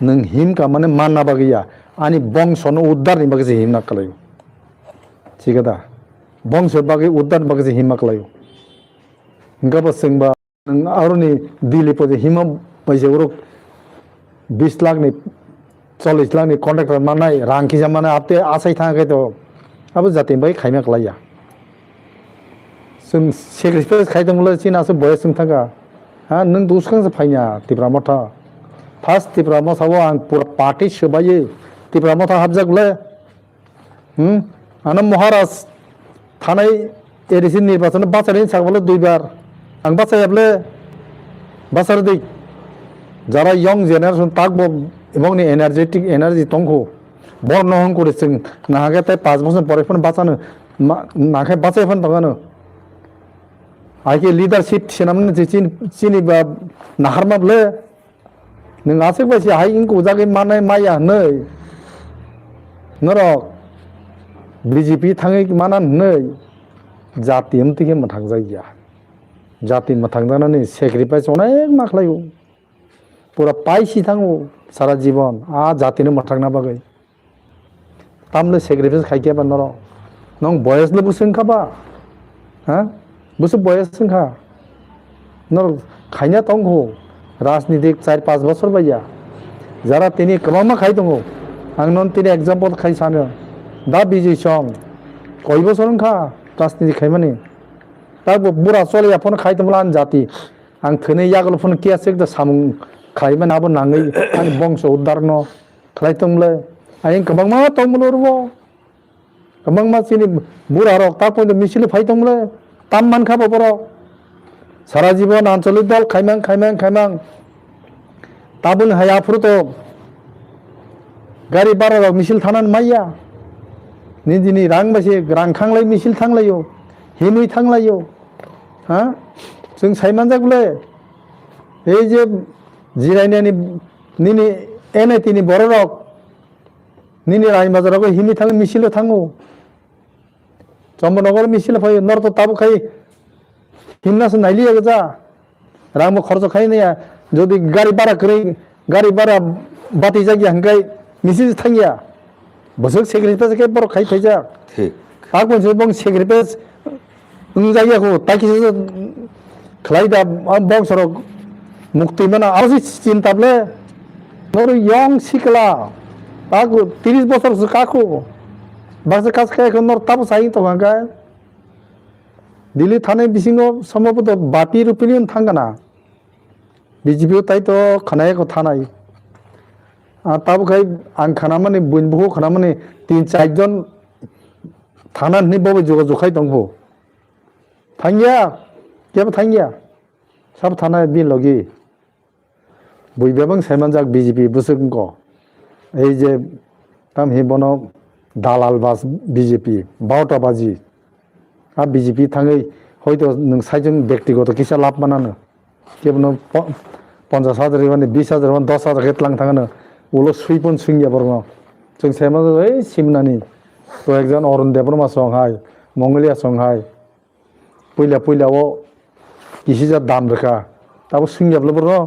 नों हिम का माने मानना बागैया आनी बंशनो उद्धार नि बागै हिमना कलायो ठीक है बंश बागै उद्धार बागै हिमना कलायो गब संबा आरोनि दिल्ली पजे हिम पैसे उरो 20 लाख नि 40 लाख नि कन्ट्राक्टर मानाय रांखि जामाने आपते आसाय थाङाखै तो अब जाति बागै खायमा कलाया जों सेक्रिफाइस खायदोंमोन सिनासो बयस जों थाङा हा नों दुसखांसो फायना तिब्रा मथा फार्स्ट तिब्रा मथाव आं पुरा पार्टी सोबायो तिब्रा मथा हाबजागले आना महाराज थानाय एडिसि निर्वाचन बाचारनि सागबले दुइबार आं बाचायाबले बाचार दै যারা ইয়ং জেনারেশন তাকবো এবং এনার্জেটিক এনার্জি তংখো বর্ণহন করে जों নাহাগে তাই 5 বছর পরে ফোন বাঁচানো নাকে বাঁচাই ফোন তগানো आइके लीडरशिप सेनामने चिनी बा नाहारमाबले नों आसेक बायसि हाय इंको जागे मानाय माया नै नरक बीजेपी थाङै माना नै जाति हमतिके मथां जायया जाति मथां जानानै सेक्रिफाइस अनेक माखलायो पुरा पाइसि थाङो सारा जीवन आ जातिनो मथांना बागै तामले सेक्रिफाइस खायकेबा नरक नों बयसले बुसंखाबा हा बुसु बयस संखा नर खायना तंगो राजनीतिक 4-5 बছর बाया যারা তিনি কমা খাই দङ आं नन তিনি एग्जांपल खाय सानो दा बिजय सं कय बছर खा राजनीति खायमानि दा बुरा चले फन खाय दमला आन जाति आं थने यागल फन केसेक द सामुं खायमान आबो नाङै आं बंश उद्धारन खायतमले आं गोबां मा तंमलरबो गोबां मा सिनि बुरा रक ता पय मिसिल फाय दमले ताम मान खाबो बर सारा जीवन आंचलिक दल खायमां ताबुन हाया फुरतो गारि बारा मिसिल थानान माइया निदिनि रां बासे रां खांलाय मिसिल थांलायो हिमै थांलायो हा जों सायमान जागले ए जे जिरायनानि निनि एनआईटिनि बर रक निनि राय बाजाराव हिमै थाङो मिसिल थाङो चम्बनगर मिसिल फैयो नर्थ ताबु खाय हिमनासो नाइलिया गजा रांबो खर्च खायनाया जदि गारि भारा करै गारि भारा बाति जागिया हंगाय मिसिल थांगिया बसक सेक्रेटारि के बर खाय फैजा ठीक आग बंस बं सेक्रेटारि जागियाखौ ताकिसो खलायदा बंसर मुक्ति मना आरो चिन्ताबले नर यं सिकला आग 30 बছरसो काखौ बासे कास खायखौ नर ताबु साइ तो हंगा दिल्ली थाने बिसिङाव सम्भवत बापि रुपिनि थांगाना बीजेपी ताइ तो खनायखौ थानाय ताबु खाय आं खानामाने बुनबो खानामाने 3-4 जन थानानै बबे जगाजखाय दंबो थांगिया केबो थांगिया सब थानाय बिन लगी बुइबेबां सायमानजाक बीजेपी बुसुंको এই যে ताम हिबन दालाल बास बीजेपी 12टा बाजी आ बीजेपी थाङै हयतो नों साइजों व्यक्तिगत किसा लाभ मानानो केबनो 50,000 माने 20,000 10,000 केतलां थाङानो उलो सुइपन सुंगिया बरनो जों सेमा ओइ सिमनानि তো একজন অরুণ দেববর্মা সংহাই মঙ্গলিয়া সংহাই পইলাও किसिजा दाम रोखा दाबो सोंलियाब्लाबो र'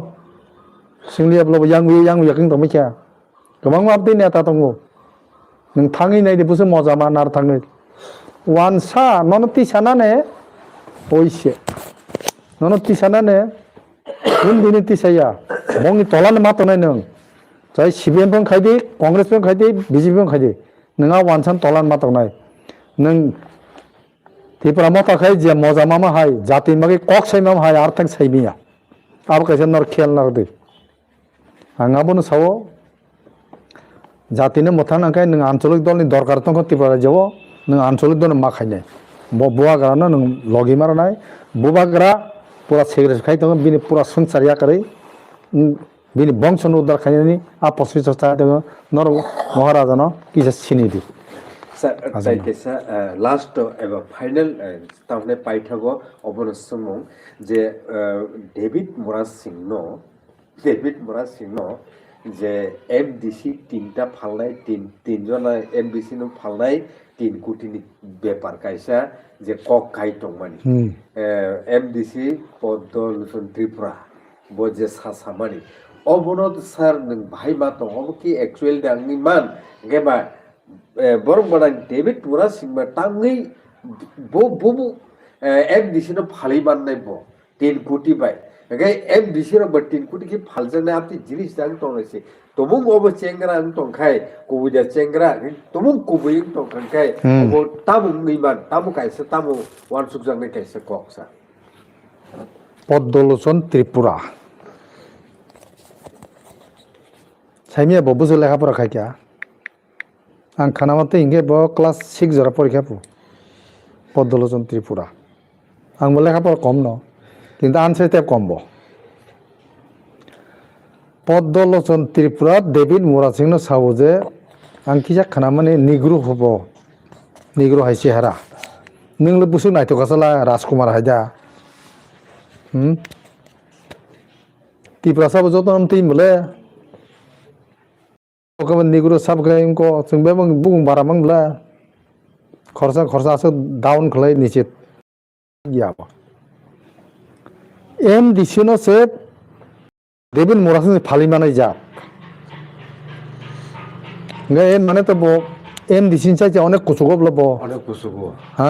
सोंलियाब्लाबो यां दंबायखा गोबां माबदि नेता दङ नों थाङै नायदोबोसो मजा मा नार थाङै वानसा नन तिसानाने ओइसे नन तिसानाने उन्दैनि तिसाया बंनि तलानो मा तनाय नों जाय सिबिएम बं खायदि कंग्रेस बं खायदि बिजेपि बं खायदि नोंहा वानसान तलानो मा तनाय नों त्रिपुरा मताखाय जे मजा मामा हाय जाति मागे कक साइमाम हाय आर्थां साइमिया अब कैसे नर खेल नारदे आंगाबोनो सावो जातिनो मथानाखाय नों आंचलिक दलनि दरकार दङ त्रिपुरा जावो नों आंचलिक दल मा खायनाय बुवाग्रानो नों लगि मारनाय बुवाग्रा पुरा सेग्रेट खाय दङ बिनि पुरा संसारिया करै बिनि बंशन उद्धार खायनायनि आपसि चेष्टा दङ नर महाराजानो किसा सिनिदि जायखिसा लास्ट एबा फाइनाल तामने पाइथागो अबनो समं जे डेभिड मोरास सिंह जे एमडीसी तीनटा फालनाय तीनजना एमडीसी नो फालनाय 3 कोटिनि बेपार कायसा जे कक खाय दंमानि एमडीसी पद्मलोचन त्रिपुरा बो जे सासामानि अबनो सार नों भाई मा दं अब कि एक्चुअल दांनि मान गेबा borong badang David Moraes singma tangai bo MDC no phali bannai bo 10 koti bai gai MDC ro ba 3 koti ki phaljana apni jinis dang tongaise tomung obo chengra ang tongkhai kobuja chengra tomung kobuying tongkhai obo tamu ngiman tamu kaisa tamu wansuk jangne kaisa koksa পদ্মলোচন ত্রিপুরা সাইমিয়া ববুজো লেখাপড়া খাইকা आं खानामाते इंगे ब class 6 जरा परीक्षा पु पद्मलोचन त्रिपुरा आंबो लेखापড়া कम न किन्तु आनसार tape कम ब Padmalochan Tripura David मोरास Singh सावो जे आं किसा खानामाने निग्रु हबो निग्रु हाइसे हारा नोंल बुसु नायथकासला राजकुमार हायदा त्रिपुरा साबो जतन तिमले Kalau negro sab kaya ingko sungbe bang bung baramang bela khorsa se down khlai niche ya ba MDC no se David Moraes ni phali manai ja ngai mane to bo MDC cha cha onek kusugo bla bo onek kusugo ha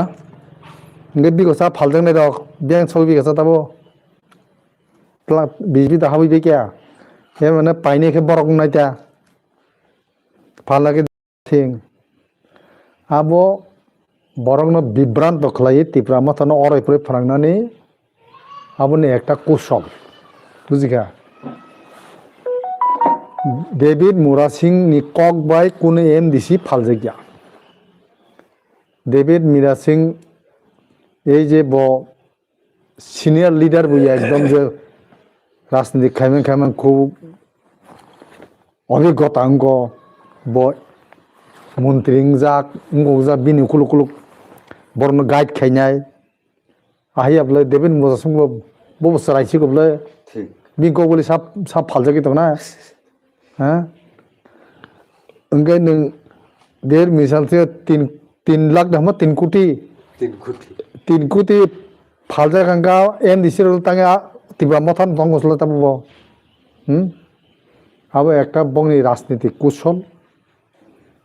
ngai bi ko sa phaljang ne dok beng chobi ka sa tabo pla bijbi da habi be kya he mane paine ke borok nai ta फालागे थिं आबो बरंनो बिब्रांत खलाय त्रिपुरा मथानो अरायपुर फोरांनानै आबोनो एकटा कुशल बुजिखा David मोरास Singh नि कक bye कुनो MDC फालजगिया David मोरास Singh এই যে ব senior leader বইয়া একদম যে রাজনীতি খাইমান খুব অভিজ্ঞতা অঙ্গ boy montring jak ngok bini kuluk borno guide khainai ahi ablai David Moraes sing bo sarai si goble ঠিক binko boli sap phaljagi tong na ha engai nung der misal se 3 lakh dama 3 koti 3 koti phalja ganga MDC rol tanga tibra mothan bongosla tabo abo ekta bongni rajnitik kushol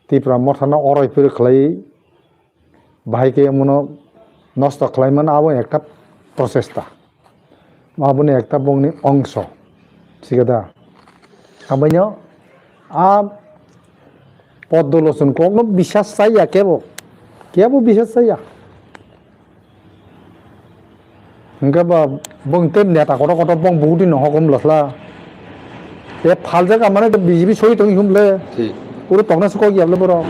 Tripura मथाना अरायपुर खलाय बाहायके मनो नष्ट खालायमान आबो एकटा प्रचेष्टा आबोनो एकटा बंनि अंश सिगदा आबायनो आ पद्मलोचन को বিশ্বাস চাইয়া केबो বিশ্বাস চাইया इंगा बंते नेता कत बं बहुदिन हकम लसला ए फालजागा माने बीजेपी सही तंग हमले ठीक 우리 동네서 거기 yapla bro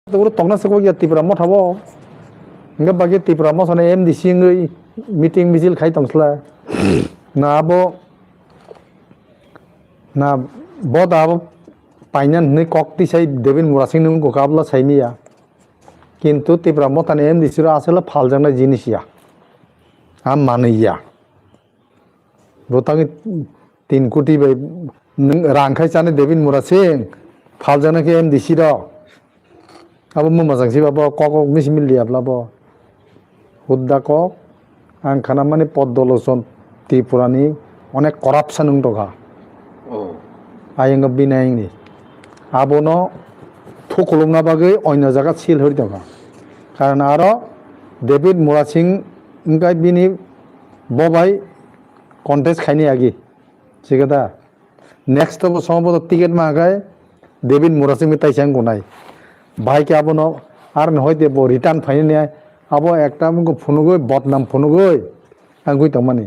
우리 동네서 거기 त्रिपुरा म थाबो इंगा बागे त्रिपुरा म सने MDC ngei meeting misil khai tongsla na bo abo painan nei kokti sai David Moraes Singh nung ko kabla saimiya kintu Tripura म थाने MDC ro asala phaljana jinisia am maniya botangi 3 koti bai रांखाय जाने David Moraes Singh फालजाना के MDC रो अब मोजां सिबाबो कक miss मिलियाब्लाबो हुद्दा कक आं खाना माने पद्मलोचन त्रिपुरानि अनेक करापसन दंखा आयंग बिनायनि आबोनो थुखलुंना बागै अन्य जायगा सिल हरि दंखा कारण आरो डेभिड मुरासिं इंगाय बिनि बबाय कन्टेस्ट खायनि आगि सिगदा नेक्स्ट तो सम्भवत टिकेट मागाय डेभिड मुरासिं में ताइसां गनाय भाई के आबोनो आर न होइते बो रिटार्न फाइने आबो एकटा मुगो फुनुगै बदनाम फुनुगै आं गई तमानि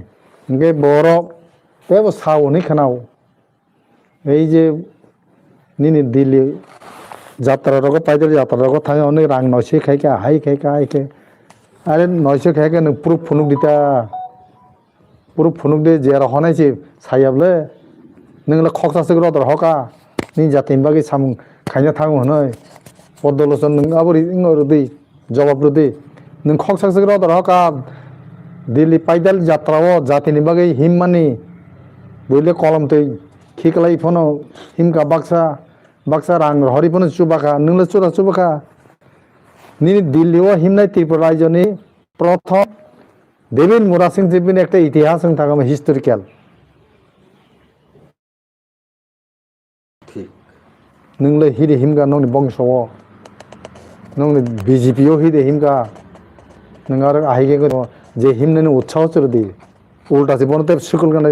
इंगे बरो बेबो सावनि खानाव এই যে নিনি দিল্লি যাত্রা রগো পাইদল যাত্রা রগো থাই অনেক রাং 900 খাইকা হাইকে আরে 900 খাইকা নং প্রুফ ফুনুক দে যে হনাইছে সাইয়াবলে नोंला खक्सासो रदर हका नि जातिन बागै सामुं खायना थाङो हनै पद्मलोचन नों आबोरै इंगरदै जवाब रदै नों खक्सासो रदर हका दिल्ली पाइदल जात्राओ जातिनि बागै हिममानि बयले कलम तै खिकलाई फनो हिमका बाक्सा रां हरि फनो चुबाखा नोंला चुबाखा नि दिल्लीओ हिमनाय त्रिपुरा रायजोनि प्रथम डेभिड मुरासिं जिबिन एकटा इतिहास थागोम हिस्टोरिकल नोंले हिदे हिमगा नोंनि बंशआव नोंनि बीजेपीआव हिदे हिमगा नों आरो आहिगे जे हिमननि उत्साह चरदि उल्टासे बनते सुकुल गाना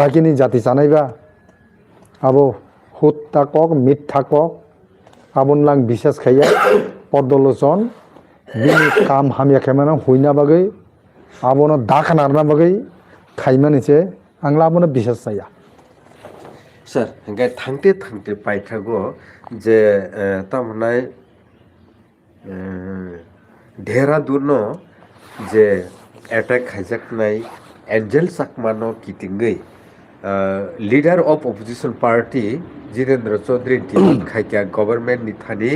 बाकिनि जाति जानायबा आबो हुत्ता कक मिथ्या कक आबन लां बिसास खाया पद्मलोचन बिनि काम हामिया खायमाना हुइना बागै आबोनो दाखानारना बागै खायमानिसे आंला आबोनो बिसास जाया सर हंगाय थांते पाइथागो जे तामनाय देहरादूनो जे अटैक खायजाकनाय एंजेल साकमानो कितिंगै leader of opposition party Jitendra Chaudhary demand खायका गवर्नमेंट नि थानि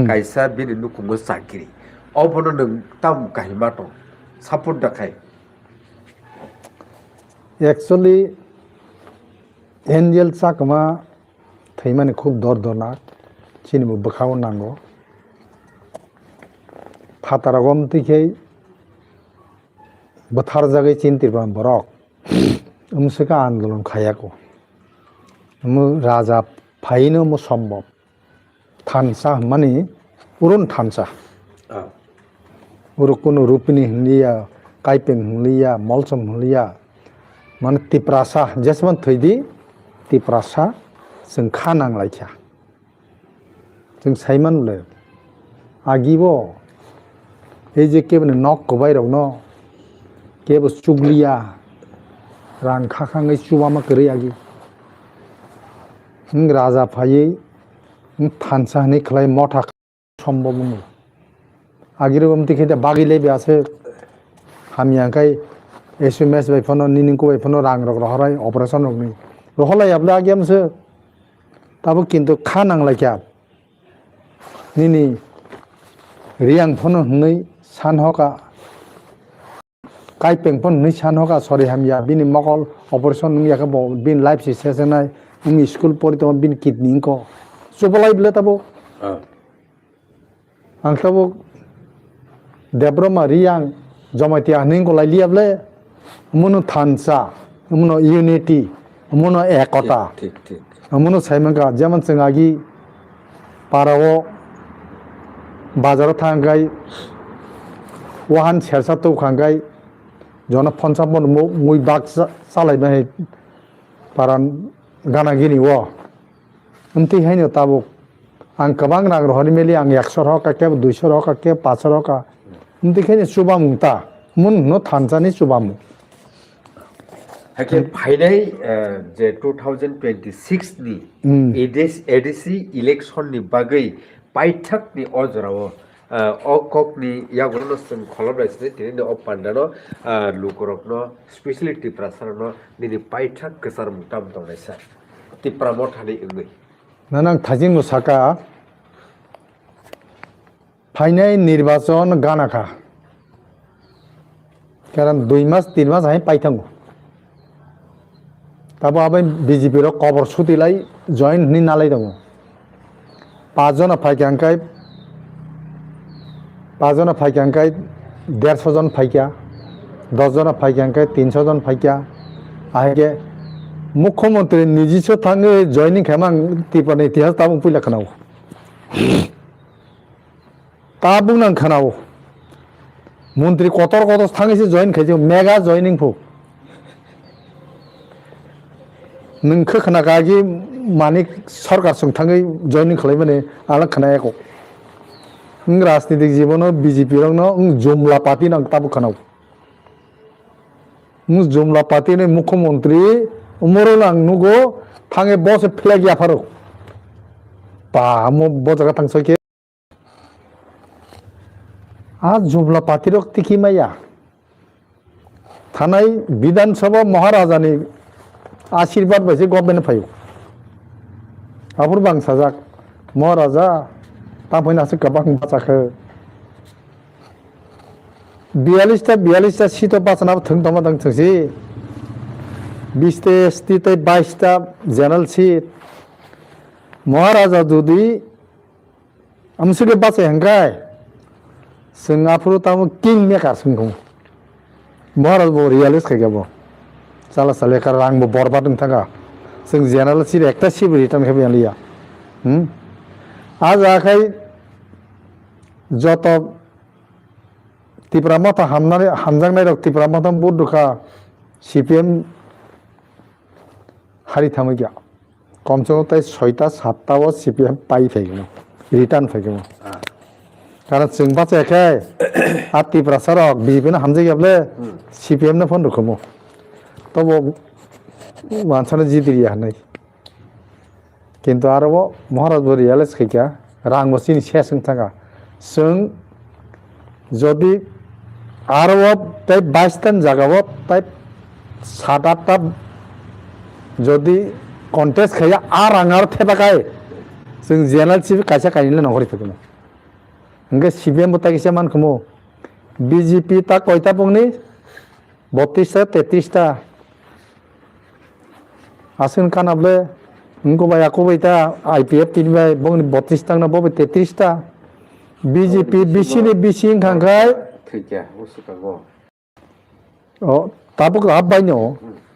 कायसा बिनि नुकुंगो साकिरि अबनो नों ताम काहिमातो सपोर्ट दाखाय एक्चुअली एंजेल साकमा थैमाने खूब दरदरनाक चिनिबो बखाव नांगौ फातारागम तिखै बथार जागै चिन्तिरबा बरक उमसका आंदोलन खायाको मु राजा फाइनो मु सम्भव थानसा माने उरुन थानसा उरुकुनु रूपिनी हलिया काइपें हलिया मलसम हलिया माने तिप्रासा जेसमान थैदि तिप्रासा जों खानांलायखा जों साइमानले आगिबो ए जे केबने नक को बायराव न केबो चुगलिया रां खाखाङै चुबामा करै आगि राजा फायै थानसा हनै खलाय मथा सम्भव मुङो आगिरबम तिखैदा बागिले बेयासो हामियाखाय एसएमएस बायफनो निनिंको बायफनो रां रग रहराय ऑपरेशन रगनि रहलायाब्ला आगियामसो ताबो किन्तु खानांलायखा निनि रियां फनो हनै सानहका काइपें फन हनै सानहका सरि हामिया बिनि मकल ऑपरेशन नंयाखा बिन लाइफ सिचुएशनाय उंनि स्कुल पढ़ितो बिन किडनी को सुबलायब्ले ताबो आं ताबो देब्रमा रियां जमातिया हनैको लायलियाब्ले मुनो थानसा मुनो यूनिटी मुनो एकता मुनो साइमंगा जेमन संगागी पाराओ बाजाराव थांगाय वाहान सेरसा तौखांगाय जना फनसाबन मुइ बाग सालायबाय पारान गानागिरि व उनति हैनो ताबो आं गोबां रां रहरि मेलि आं 100 हका के 200 हका के 500 हका उनति हैनो सुबामुंता मुन न थानसानि सुबामु हाके फाइनाय जे 2026 नि एडीसी इलेक्शन नि बागै पाइथाक नि अजराव अककनि यागुरनो जों खलबलायसने दिनै अपान्डानो लुकरकनो स्पेशली टिप्रासारनो दिनै पाइथाक गोसार मुताम दंनायसा टिप्रामो थानै ओंगै नानां थाजिं मुसाका फाइनाय निर्वाचन गानाखा कारण 2 मास 3 मास हाय पाइथांगो ताबो आबै बीजेपी रो कबर सुतिलाय जॉइन नि नालाय दङ 5জনা ফাইকাंखाय 150 জন ফাইকা 10জনা ফাইকাंखाय 300 জন ফাইকা আহেগে মুখ্যমন্ত্রী নিজস্ব থাঙ্গে জয়নিং খামাং ত্রিপুরাनि ইতিহাস তাবুং পুইলা খানাও তাবুং নাং খানাও মন্ত্রী কত থাঙ্গেছে জয়েন খাইছে মেগা জয়নিং ফো नोंखो खोनागागि मानिक सरकार थाङै जयनिं खालामबानो आला खोनायाखौ राजनीतिक जीवन बीजेपी रंनो जुमला पार्टी नां ताबु खानाव जुमला पार्टी ने मुख्यमंत्री उमरो नां नुगो थाङे बस फ्लैग याफारो पा मो बजगा थांसके आ जुमला पार्टी रक तिखि माया थानाय विधानसभा महाराजानि आशीर्वाद बायसे गभर्नमेंट फायो आफोर बांसाजाक महाराजा ताफैनासो गोबां बाजाखो 42टा सीट बासनाबो थों दमा दं थोंसि 20टा ST 22टा जनरल सीट महाराजा जुदि आमसुके बासे हंगाय जों आफोर तामो किंग मेकार जोंखौ महाराज बो रियलिस्ट खायगाबो साला सालेकार रांबो बरबादों थांगा जों जेनारेल सीट एकटा सीट रिटार्न खालामलिया आज आखाय जत त्रिपुरा माथा हामजांनाय रक त्रिपुरा माथा बुद्धखा CPM हारि थामैया कम से कम 6टा 7टा CPM पाई फैगोन रिटार्न फैगोन कारण जों बाचायाखै आ त्रिपुरा सरक बीजेपी हामजायाब्ले CPM ने फन रखमो तब मानसियानो जिदिरिया होननाय किन्तु आरोबाव महाराज रियलाइज खायखा रांबो सिनि सेसों थाङा जों जदि आरोबाव 22टान जागाबाव 7-8टा जदि कन्टेस्ट खाया आ राङार थेबाखाय जों जेनारेल सीट कायसा कायनिले नहरि फैगोन ओंगे CPM बतायखिसा मानखमो BJP ता कयटा बुंनि 32टा 33टा आसन कानाबले उनको बाय आको बैता IPF तीन बाय बंग 32 टांग ना बो 33 टा BJP बिसिनि बिसिं खांखाय थैया उसुकागो ओ ताबो हाब बायनो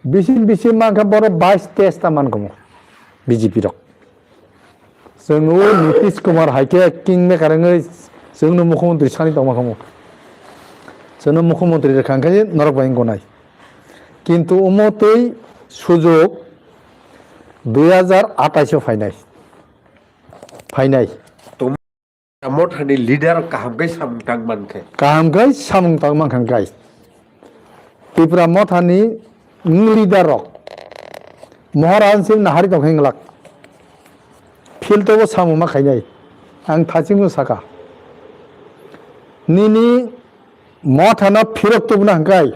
बिसिं मानखा बर 22 टेस्टा मानखौ BJP रक जोंनो नीतीश कुमार हाइके किंग मेकारङै जोंनो मुख्यमंत्री सानि दमाखौ जोंनो मुख्यमंत्री खांखाय नरक बायन गनाय किन्तु उमतै सुजुग 2028 फाइनाय मथानि लीडर काहामगै सामुंतां मानखांगाय त्रिपुरा मथानि लीडर रक महाराजसिम नाहारि दंखायंलाक फिल्डआव सामु माखायनाय आं थासिमु साका निनि मथाना फिरक्तबना हंगाय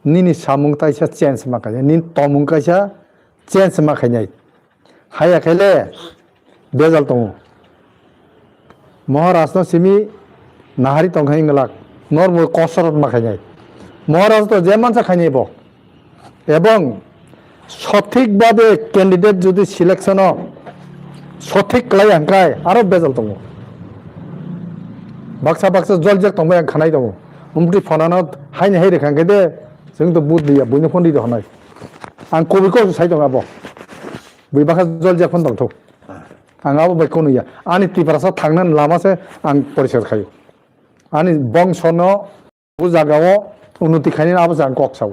निनि सामुंताइसा चेन्ज माखाय नि तमुंकाइसा चेन्ज माखायनाय हायाखैले बेजाल दङ महाराजनो सिमी नाहारि दंखायंलाक नरबो कसरत माखायनाय महाराज तो जे मानसा खायनायब এবং সঠিকভাবে ক্যান্ডিডেট যদি সিলেকশন সঠিক লাই হাंखाय आरो बेजाल दङ बाक्सा जलजेक दंबाय आं खानाय दङ उमफ्रि फनानो हायनो हाय रेखांखाय दे जोंथ' बुद्धिया बयनो फन दिद हनाय आं कबिखौ साइ दङ आब' बै बाखा जलजेक फन दंथ' आं आबो बाइकखौ नुया आंनि त्रिपुरासा थांनानै लामासो आं परिचय खायो आंनि बंशनो जागाव उन्नति खायनो आबो जां कक्साव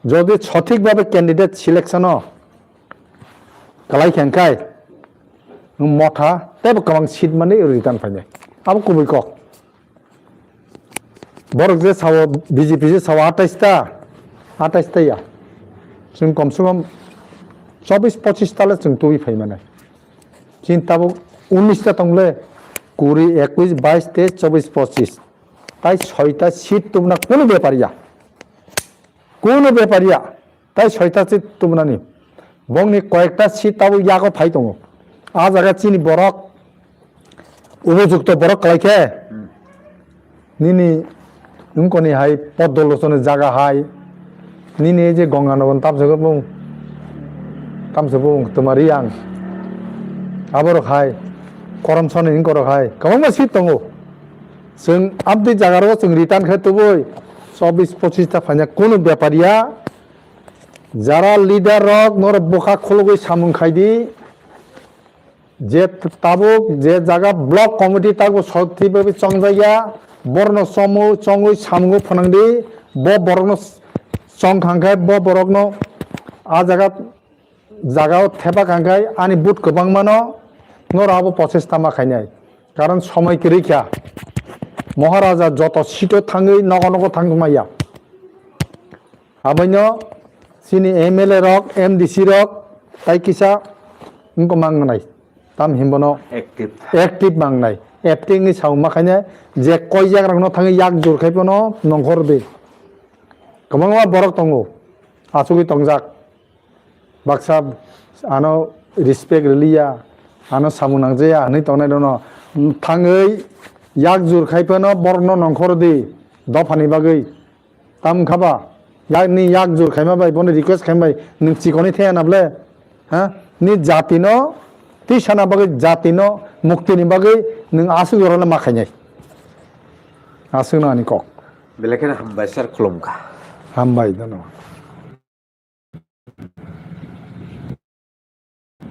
যদি সঠিকভাবে ক্যান্ডিডেট সিলেকশন কালাইখাंखाय मथा तेब गोबां सीट माने रिटार्न फायनाय आबो कबि क बरक जे साव बीजेपी जे साव 28 टाया जों कम से कम 24-25 ताले जों तुइ फाय माने चिन्ताबो 19 टा तंगले 20 21 22 23 24 25 তাই 6টা सीट তোমরা কোন ব্যাপারিয়া কোনো ব্যাপারিয়া তাই 6টা सीट তোমরানি বংনি কয়েকটা सीट তাবো ইয়াগো ফাই দङ आ जागा चिनि बरक उपयुक्त बरक कालायखे निनि उनकोनि हाय पदलोचन जागा हाय निनि जे गंगानगन तामसगो बुं तमारि आं Abo hai corruption in koro hai. Kamu masih tunggu. Seng abdi jagaro seng return khai tu boy. 24-25 banyak kono beparia. Jara leader rok nor boka khulugoi samung khaidi. Je tabuk je jaga block committee tago sorti babi chongjaya. Borno somu chongoi samung phanangdi. Bo borno chong khangkai bo borokno a jagao theba khangkai ani but gobang mano nor abo prochesta ma khainai. Karon সময় ke rekha. Maharaja joto sito thangoi nogo nogo thangmaya. Abaino sini MLA rok MDC rok tai kisa ngko mangnai. Tam himbono active mangnai. Acting ni saung makanya je koi jak rang no thangi yak jur khaipono nongkhor de. Kamangwa borok tongo. Asugi tongjak. Baksa ano respect liya. Ano samunang jaya ani tongnai dono thangai yak jur khaipono borno nongkhor de. Dofani bagai. Tam khaba. Yak ni yak jur khaima bai bone request khaimbai ning chikoni the anable. Ha ni jatino ti sana bagai jatino mukti ni bagai ning asu yorona makhainai. Asu na ni kok. Belakan hambai sar khulumka. Hambai dono.